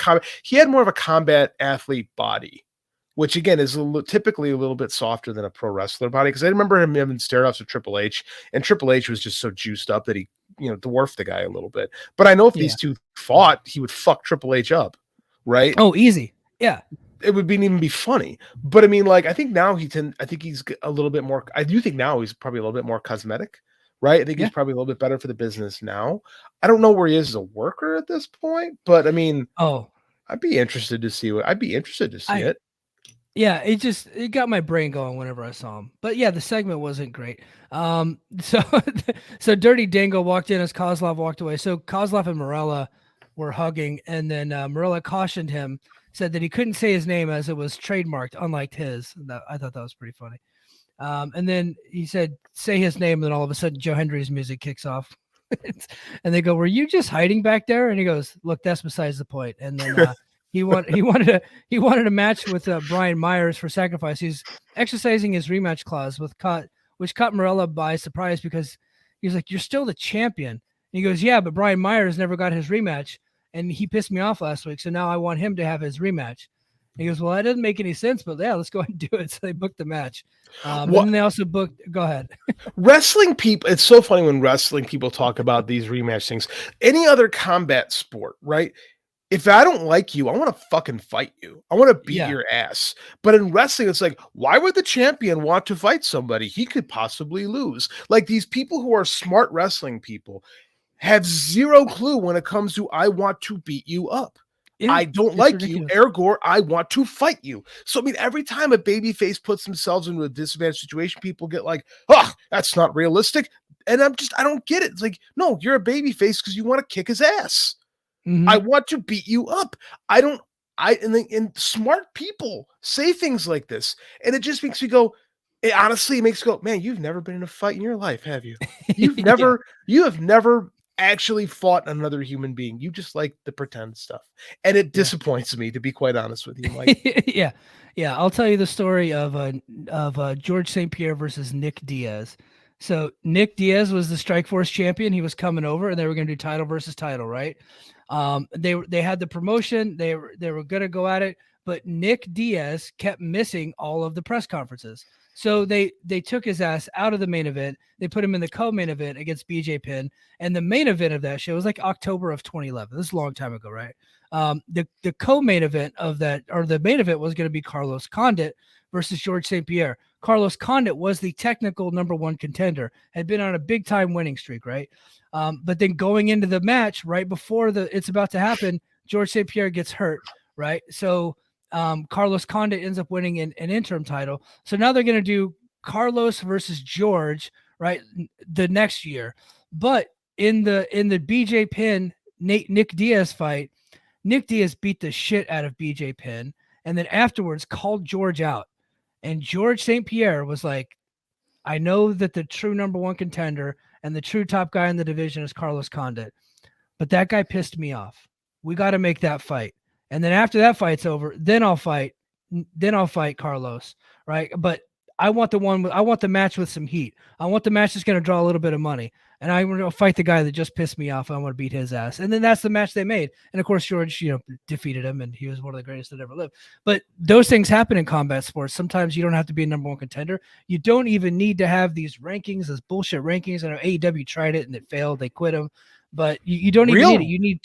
a combat athlete body, which again is typically a little bit softer than a pro wrestler body. Because I remember him having stare-offs with Triple H, and Triple H was just so juiced up that he, dwarfed the guy a little bit. But I know if these two fought, he would fuck Triple H up, right? Oh, easy. Yeah. It would even be funny. But I mean, like, I think now he's a little bit more. I do think now he's probably a little bit more cosmetic, right? I think he's probably a little bit better for the business now. I don't know where he is as a worker at this point, but I mean, I'd be interested to see it. Yeah, it got my brain going whenever I saw him. But yeah, the segment wasn't great. So Dirty Dango walked in as Kozlov walked away. So Kozlov and Marella were hugging, and then Marella cautioned him, said that he couldn't say his name as it was trademarked, unlike his. I thought that was pretty funny. And then he said, say his name, and then all of a sudden Joe Hendry's music kicks off. And they go, were you just hiding back there? And he goes, look, that's besides the point. And then he wanted a match with Brian Myers for Sacrifice. He's exercising his rematch clause which caught Marella by surprise, because he's like, you're still the champion. And he goes, yeah, but Brian Myers never got his rematch, and he pissed me off last week, so now I want him to have his rematch. And he goes, well, that doesn't make any sense, but yeah, let's go ahead and do it. So they booked the match. And then they also booked. Go ahead. Wrestling people. It's so funny when wrestling people talk about these rematch things. Any other combat sport, right? If I don't like you, I want to fucking fight you. I want to beat your ass. But in wrestling, it's like, why would the champion want to fight somebody? He could possibly lose. Like, these people who are smart wrestling people have zero clue when it comes to, I want to beat you up. Yeah, I don't like ridiculous. You, ergo, I want to fight you. So, I mean, every time a babyface puts themselves into a disadvantaged situation, people get like, oh, that's not realistic. And I don't get it. It's like, no, you're a babyface because you want to kick his ass. Mm-hmm. I want to beat you up. And smart people say things like this, and it just makes me go, it honestly makes me go, man, you've never been in a fight in your life, have you? You have never actually fought another human being. You just like the pretend stuff. And it disappoints me, to be quite honest with you, Mike. Yeah. I'll tell you the story of George St. Pierre versus Nick Diaz. So Nick Diaz was the Strikeforce champion. He was coming over, and they were going to do title versus title, right? They had the promotion. They were going to go at it, but Nick Diaz kept missing all of the press conferences. So they took his ass out of the main event. They put him in the co-main event against BJ Penn. And the main event of that show was like October of 2011. This is a long time ago, right? The co-main event of that, or the main event, was going to be Carlos Condit versus George St. Pierre. Carlos Condit was the technical number one contender, had been on a big time winning streak, right? But then going into the match, right before it's about to happen, George St. Pierre gets hurt, right? So Carlos Condit ends up winning an interim title. So now they're going to do Carlos versus George, right, the next year. But in the BJ Penn Nick Diaz fight, Nick Diaz beat the shit out of BJ Penn, and then afterwards called George out. And George St. Pierre was like, I know that the true number one contender and the true top guy in the division is Carlos Condit, but that guy pissed me off. We got to make that fight. And then after that fight's over, then I'll fight Carlos, right? But I want the match with some heat. I want the match that's going to draw a little bit of money. And I want to fight the guy that just pissed me off. I want to beat his ass. And then that's the match they made. And of course, George, defeated him, and he was one of the greatest that ever lived. But those things happen in combat sports. Sometimes you don't have to be a number one contender. You don't even need to have these rankings, those bullshit rankings. I know AEW tried it and it failed. They quit them. But you don't even need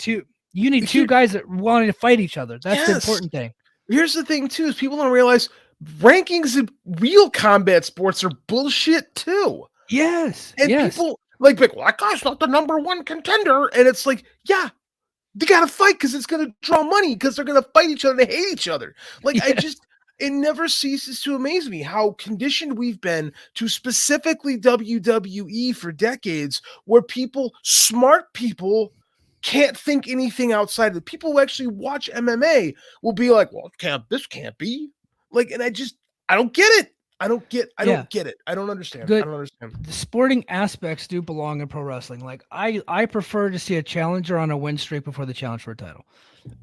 it. You need two guys that wanting to fight each other. That's the important thing. Here's the thing, too, is people don't realize rankings in real combat sports are bullshit, too. Yes. And people like, well, that guy's not the number one contender. And it's like, yeah, they got to fight because it's going to draw money because they're going to fight each other. They hate each other. Like, it never ceases to amaze me how conditioned we've been to specifically WWE for decades, where smart people, can't think anything outside of it. People who actually watch MMA will be like, well, this can't be. Like, and I don't get it. I don't get it. I don't understand. I don't understand. The sporting aspects do belong in pro wrestling. Like, I prefer to see a challenger on a win streak before the challenge for a title.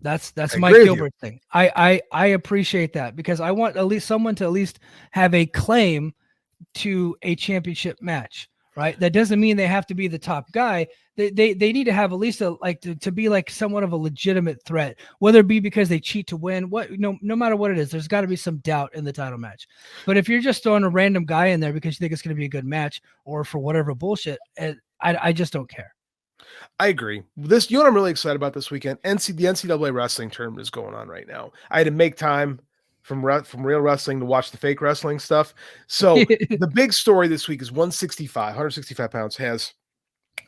That's my Gilbert thing. I appreciate that because I want at least someone to at least have a claim to a championship match, right? That doesn't mean they have to be the top guy. They need to have at least to be like somewhat of a legitimate threat, whether it be because they cheat to win. No matter what it is, there's got to be some doubt in the title match. But if you're just throwing a random guy in there because you think it's going to be a good match or for whatever bullshit, I just don't care. I agree. You know what I'm really excited about this weekend? The NCAA wrestling tournament is going on right now. I had to make time from real wrestling to watch the fake wrestling stuff. So the big story this week is 165 pounds has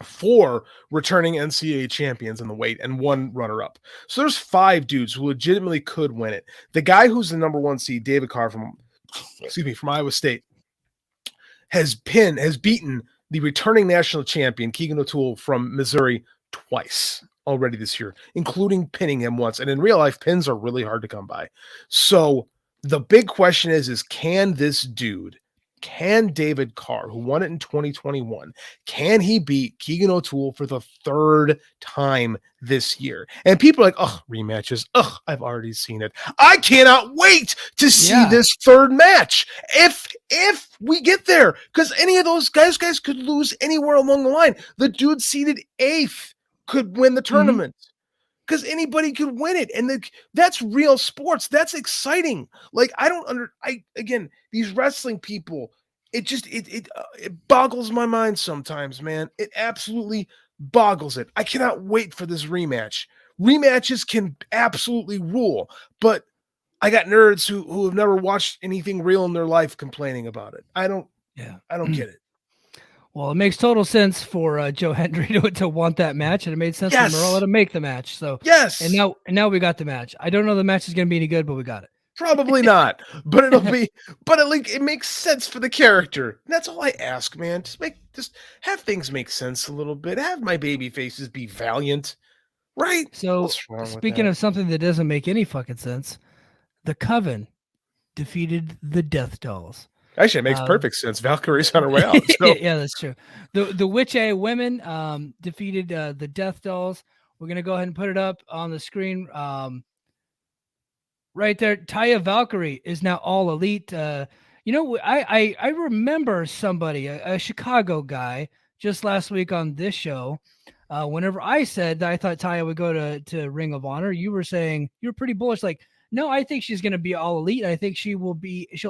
4 returning NCAA champions in the weight and 1 runner-up. So there's 5 dudes who legitimately could win it. The guy who's the number 1 seed, David Carr from Iowa State, has beaten the returning national champion, Keegan O'Toole from Missouri, twice already this year, including pinning him once. And in real life, pins are really hard to come by. So the big question is can David Carr, who won it in 2021, can he beat Keegan O'Toole for the 3rd time this year? And people are like, rematches. I've already seen it. I cannot wait to see this 3rd match. If we get there, because any of those guys could lose anywhere along the line. The dude seeded 8th could win the tournament. Because anybody could win it. And that's real sports. That's exciting. Like, again, these wrestling people, it boggles my mind sometimes, man. It absolutely boggles it. I cannot wait for this rematch. Rematches can absolutely rule, but I got nerds who have never watched anything real in their life complaining about it. I don't get it. Well, it makes total sense for Joe Hendry to want that match, and it made sense for Marola to make the match. So and now we got the match. I don't know the match is going to be any good, but we got it. Probably not, but it'll be. But it makes sense for the character. That's all I ask, man. Just have things make sense a little bit. Have my baby faces be valiant, right? So speaking of something that doesn't make any fucking sense, the Coven defeated the Death Dolls. Actually, it makes perfect sense. Valkyrie's on her way out. So. Yeah, that's true. The Witch A women defeated the Death Dolls. We're going to go ahead and put it up on the screen right there. Taya Valkyrie is now all elite. I remember somebody, a Chicago guy, just last week on this show. Whenever I said that I thought Taya would go to Ring of Honor, you were saying you were pretty bullish. Like, no, I think she's going to be all elite. I think she'll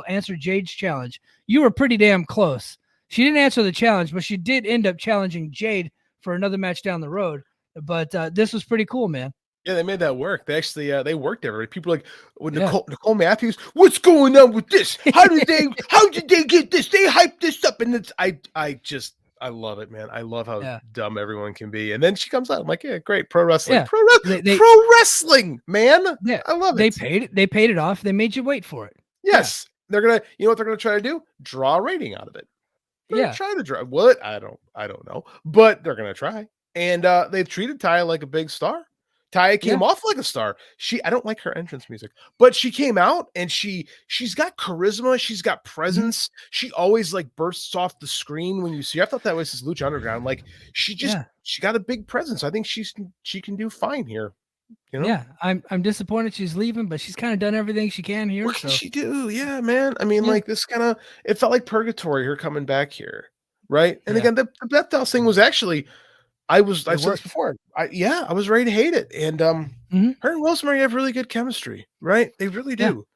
answer Jade's challenge. You were pretty damn close. She didn't answer the challenge, but she did end up challenging Jade for another match down the road. But this was pretty cool, man. Yeah, they made that work. They actually they worked everybody. People are like with Yeah. Nicole Matthews, what's going on with this? How did they get this? They hyped this up, and it's I love it, man. I love how Yeah. dumb everyone can be. And then she comes out. I'm like, yeah, great. Pro wrestling. Yeah. They Pro wrestling, man. yeah. I love They it. paid it. They paid it off. They made you wait for it. Yes. They're gonna, you know what they're gonna try to do? Draw a rating out of it. They're Yeah. gonna try to draw what? I don't know. But they're gonna try. And they've treated Taya like a big star. Taya came off like a star. I don't like her entrance music, but she came out and she's got charisma. She's got presence. She always like bursts off the screen when you see her. I thought that was his Lucha Underground. Like she got a big presence. I think she can do fine here. You know? Yeah. I'm disappointed she's leaving, but she's kind of done everything she can here. What can she do? Yeah, man. I mean, like this kind of it felt like purgatory, her coming back here. Right. And again, the Beth Dallas thing was actually I've said this before. I was ready to hate it. And her and Rosemary have really good chemistry, right? They really do.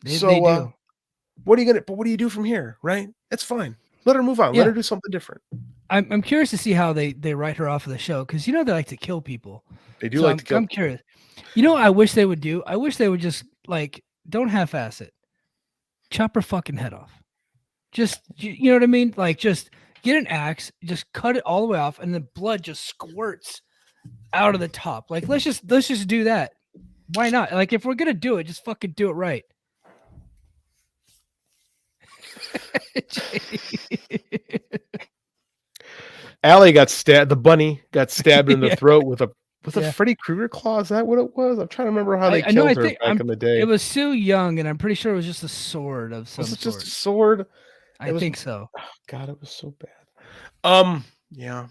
They do. What do you do from here? Right? It's fine. Let her move on. Let her do something different. I'm curious to see how they write her off of the show, because they like to kill people. They do like to kill. I'm curious. You know what I wish they would do? I wish they would just like don't half-ass it. Chop her fucking head off. Just you know what I mean? Like just get an axe, just cut it all the way off, and the blood just squirts out of the top. Like let's just do that. Why not? Like if we're gonna do it, just fucking do it right. Allie got stabbed. The bunny got stabbed in the throat with a Freddy Krueger claw. Is that what it was? I'm trying to remember how they killed her back in the day. It was Sue Young, and I'm pretty sure it was just a sword of some sort. Was it just a sword? I think so. Oh, God, it was so bad. Yeah.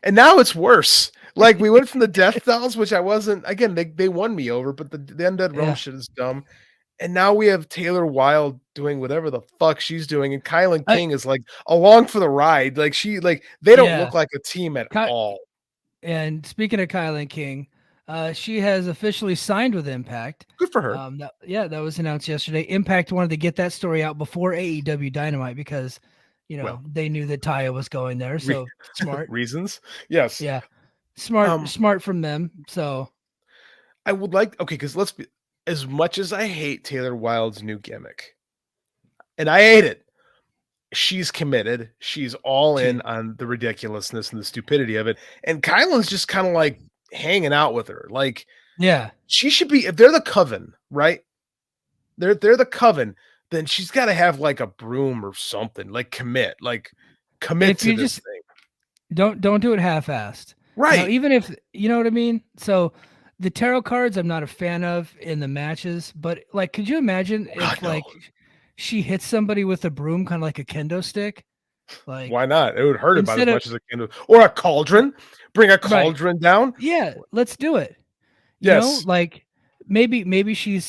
And now it's worse. Like we went from the Death Dolls, which I wasn't. Again, they won me over, but the Undead Realm shit is dumb. And now we have Taylor Wilde doing whatever the fuck she's doing, and Kilynn King is like along for the ride. Like they don't look like a team at all. And speaking of Kilynn King, she has officially signed with Impact. Good for her. That was announced yesterday. Impact wanted to get that story out before AEW Dynamite because, they knew that Taya was going there. So smart reasons. Yes. Yeah. Smart from them. So I would like, because let's be, as much as I hate Taylor Wilde's new gimmick, and I hate it, she's committed. She's all in on the ridiculousness and the stupidity of it. And Kylan's just kind of like hanging out with her. Like, she should be, if they're the coven, right? They're the coven, then she's got to have like a broom or something, like commit to this thing. Don't do it half-assed. Right. Now, even if, you know what I mean? So the tarot cards I'm not a fan of in the matches, but like, could you imagine if she hits somebody with a broom, kind of like a kendo stick? Like, why not? It would hurt about as much as a kendo, or a cauldron. Bring a cauldron down. Yeah, let's do it. Yes. Like maybe she's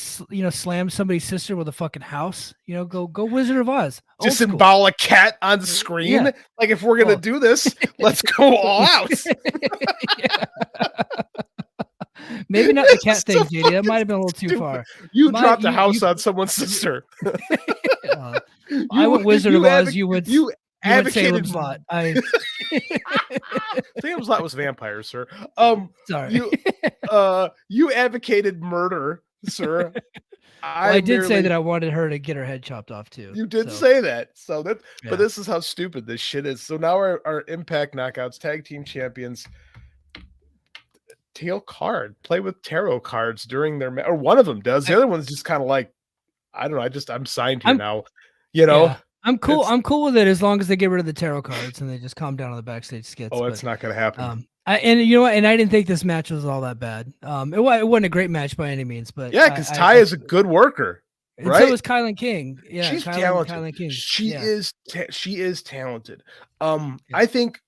slammed somebody's sister with a fucking house. Go Wizard of Oz. Disembowel a cat on the screen. Yeah. Like if we're gonna do this, let's go all out. Maybe not the cat thing, JD. That might have been a little too far. You dropped a house on someone's sister. I went Wizard of Oz. You would advocated Salem's Lot. Salem's Lot was vampires, sir. Sorry. You advocated murder, sir. I did say that I wanted her to get her head chopped off too. You did say that. So that, but this is how stupid this shit is. So now our Impact Knockouts tag team champions play with tarot cards during their or one of them does. The other one's just kind of like, I don't know. I'm signed here now. I'm cool. I'm cool with it as long as they get rid of the tarot cards and they just calm down on the backstage skits. Oh, it's not going to happen. And you know what? And I didn't think this match was all that bad. It wasn't a great match by any means, but because Ty is a good worker. Right? So is Kilynn King. Yeah, she's talented. Kilynn King. She is talented. I think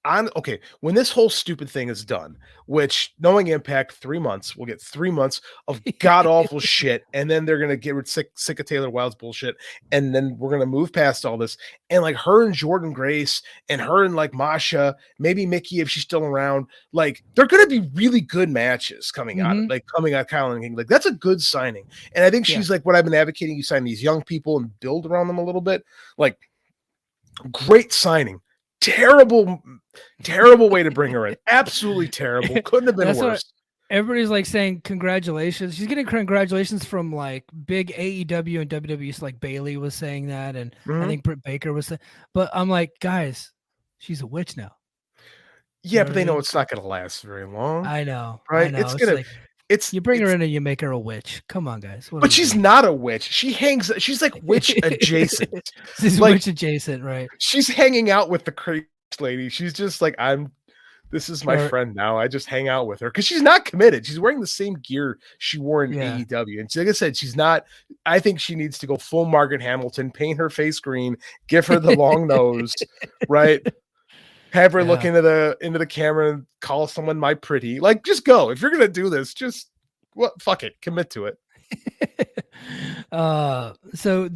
when this whole stupid thing is done, which knowing Impact 3 months, we'll get 3 months of god awful shit, and then they're gonna get sick of Taylor Wilde's bullshit, and then we're gonna move past all this, and like her and Jordan Grace, and her and like Masha, maybe Mickey if she's still around, like they're gonna be really good matches coming out Kilynn King. Like that's a good signing, and I think she's like what I've been advocating. You sign these young people and build around them a little bit. Like great signing. Terrible, terrible way to bring her in. Absolutely terrible. Couldn't have been That's worse. Everybody's like saying congratulations. She's getting congratulations from like big AEW and WWE. So like Bailey was saying that, and I think Britt Baker was saying. But I'm like, guys, she's a witch now. Yeah, but they know it's not going to last very long. I know, right? I know. It's It's gonna, like it's you bring her it's- in and you make her a witch. Come on, guys. What are but we she's doing? not a witch. She's like witch adjacent. She's Like, witch adjacent, right? she's hanging out with the crazy lady. She's just like, this is my friend now. I just hang out with her because she's not committed. She's wearing the same gear she wore in AEW. And like I said, she's not. I think she needs to go full Margaret Hamilton, paint her face green, give her the long nose, right? Have her look into the camera and call someone my pretty. Like, just go. If you're gonna do this, just fuck it. Commit to it. So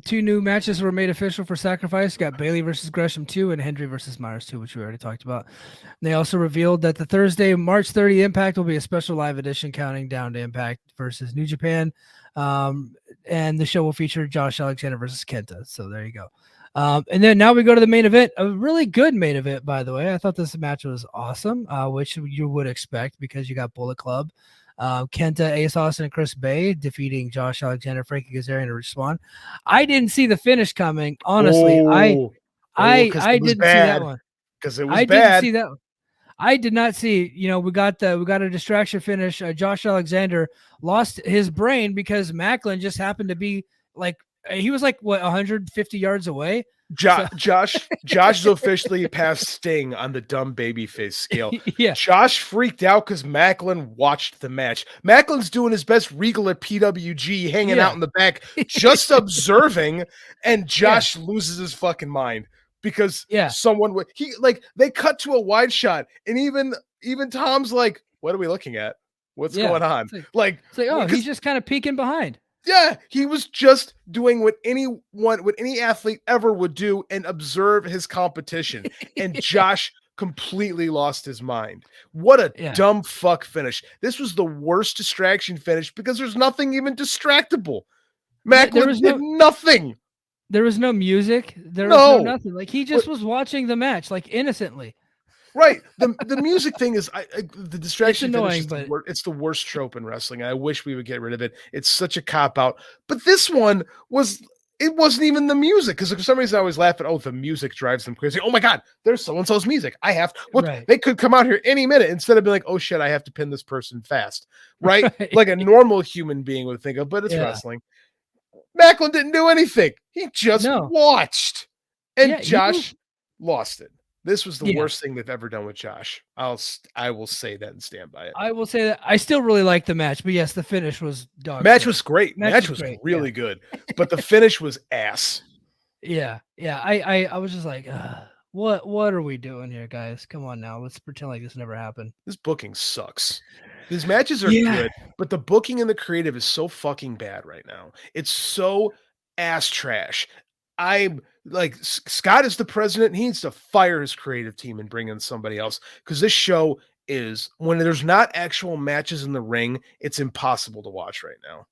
two new matches were made official for Sacrifice. You got Bailey versus Gresham 2 and Hendry versus Myers 2, which we already talked about. And they also revealed that the Thursday, March 30 Impact will be a special live edition counting down to Impact versus New Japan. And the show will feature Josh Alexander versus Kenta. So there you go. And then now we go to the main event, a really good main event, by the way. I thought this match was awesome, which you would expect because you got Bullet Club, Kenta, Ace Austin, and Chris Bay defeating Josh Alexander, Frankie Kazarian, and Rich Swann. I didn't see the finish coming. Honestly, I didn't see that one because it was bad. Didn't see that one. I did not see. We got a distraction finish. Josh Alexander lost his brain because Macklin just happened to be like. He was like 150 yards away. Josh is officially past Sting on the dumb babyface scale. Yeah. Josh freaked out because Macklin watched the match. Macklin's doing his best Regal at PWG, hanging out in the back, just observing, and Josh loses his fucking mind because someone would they cut to a wide shot, and even Tom's like, "What are we looking at? What's going on?" It's like he's just kind of peeking behind. Yeah, he was just doing what any athlete ever would do and observe his competition. And Josh completely lost his mind. What a dumb fuck finish. This was the worst distraction finish because there's nothing even distractible. Macklin did nothing. There was no music. There was no nothing. Like he just was watching the match like innocently. Right. The music thing is the distraction annoying, finish is it's the worst trope in wrestling. I wish we would get rid of it. It's such a cop out. But this one wasn't even the music because for some reason I always laugh at the music drives them crazy. Oh my god, there's so and so's music. They could come out here any minute instead of being like, oh shit, I have to pin this person fast. Right? Like a normal human being would think of, but it's wrestling. Macklin didn't do anything. He just watched. And Josh lost it. This was the worst thing they've ever done with Josh. I will say that and stand by it. I will say that I still really like the match, but yes, the finish was dog. Match was great. Match was really good, but the finish was ass. Yeah. I was just like, what are we doing here, guys? Come on now, let's pretend like this never happened. This booking sucks. These matches are good, but the booking and the creative is so fucking bad right now. It's so ass trash. I'm like, Scott is the president. He needs to fire his creative team and bring in somebody else because this show is, when there's not actual matches in the ring, it's impossible to watch right now.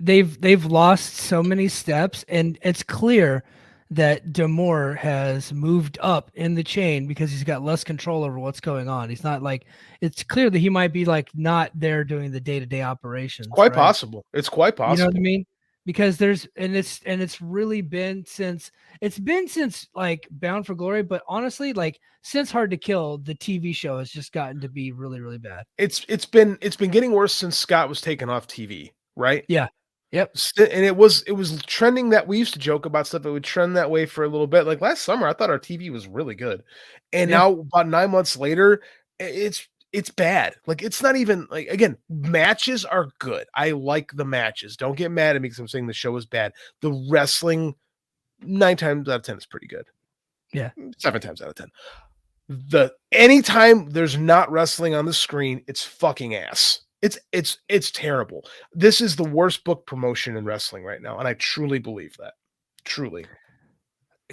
They've lost so many steps, and it's clear that D'Amore has moved up in the chain because he's got less control over what's going on. He's not like, it's clear that he might be like not there doing the day-to-day operations. Quite possible. It's quite possible. You know what I mean? Because it's really been since like Bound for Glory, but honestly, like since Hard to Kill, the TV show has just gotten to be really, really bad. It's been getting worse since Scott was taken off TV, right? Yeah. Yep. And it was trending that we used to joke about stuff that would trend that way for a little bit. Like last summer, I thought our TV was really good. And now about 9 months later, it's bad. Like it's not even like, again, matches are good. I like the matches. Don't get mad at me because I'm saying the show is bad. The wrestling 9 times out of 10 is pretty good. Yeah. 7 times out of 10. Anytime there's not wrestling on the screen, it's fucking ass. It's terrible. This is the worst book promotion in wrestling right now, and I truly believe that. Truly.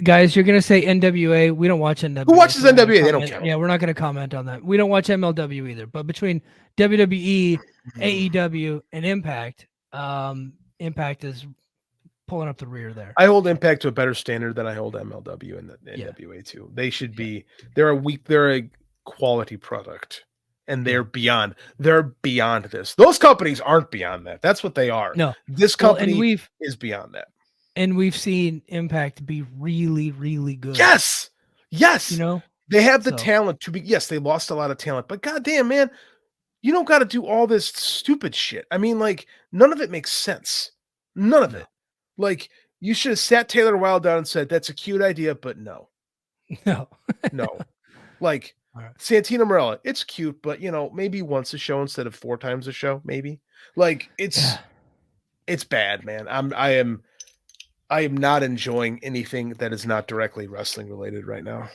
Guys, you're gonna say NWA. We don't watch NWA. Who watches NWA? They don't count. Yeah, we're not gonna comment on that. We don't watch MLW either. But between WWE, AEW, and Impact, Impact is pulling up the rear there. I hold Impact to a better standard than I hold MLW and the NWA too. They should be. They're a quality product, and they're beyond. They're beyond this. Those companies aren't beyond that. That's what they are. No, this company is beyond that. And we've seen Impact be really, really good. Yes. You know, they have the talent to be. Yes, they lost a lot of talent, but goddamn, man, you don't got to do all this stupid shit. I mean, like, none of it makes sense. None of it. Like, you should have sat Taylor Wilde down and said, that's a cute idea, but no. No. Like, Santino Marella, it's cute, but, you know, maybe once a show instead of 4 times a show, maybe. Like, it's bad, man. I am not enjoying anything that is not directly wrestling related right now.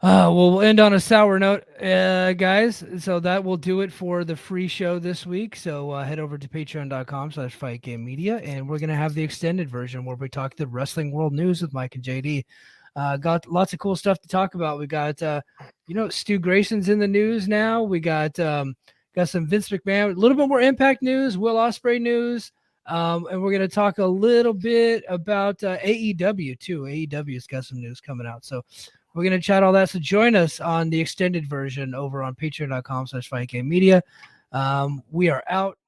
Well, we'll end on a sour note, guys. So that will do it for the free show this week. So head over to patreon.com/fightgamemedia, and we're going to have the extended version where we talk the wrestling world news with Mike and JD. Got lots of cool stuff to talk about. We got, Stu Grayson's in the news now. We got some Vince McMahon, a little bit more Impact news, Will Ospreay news. And we're going to talk a little bit about AEW too. AEW's got some news coming out. So we're going to chat all that. So join us on the extended version over on patreon.com/fightgamemedia. We are out.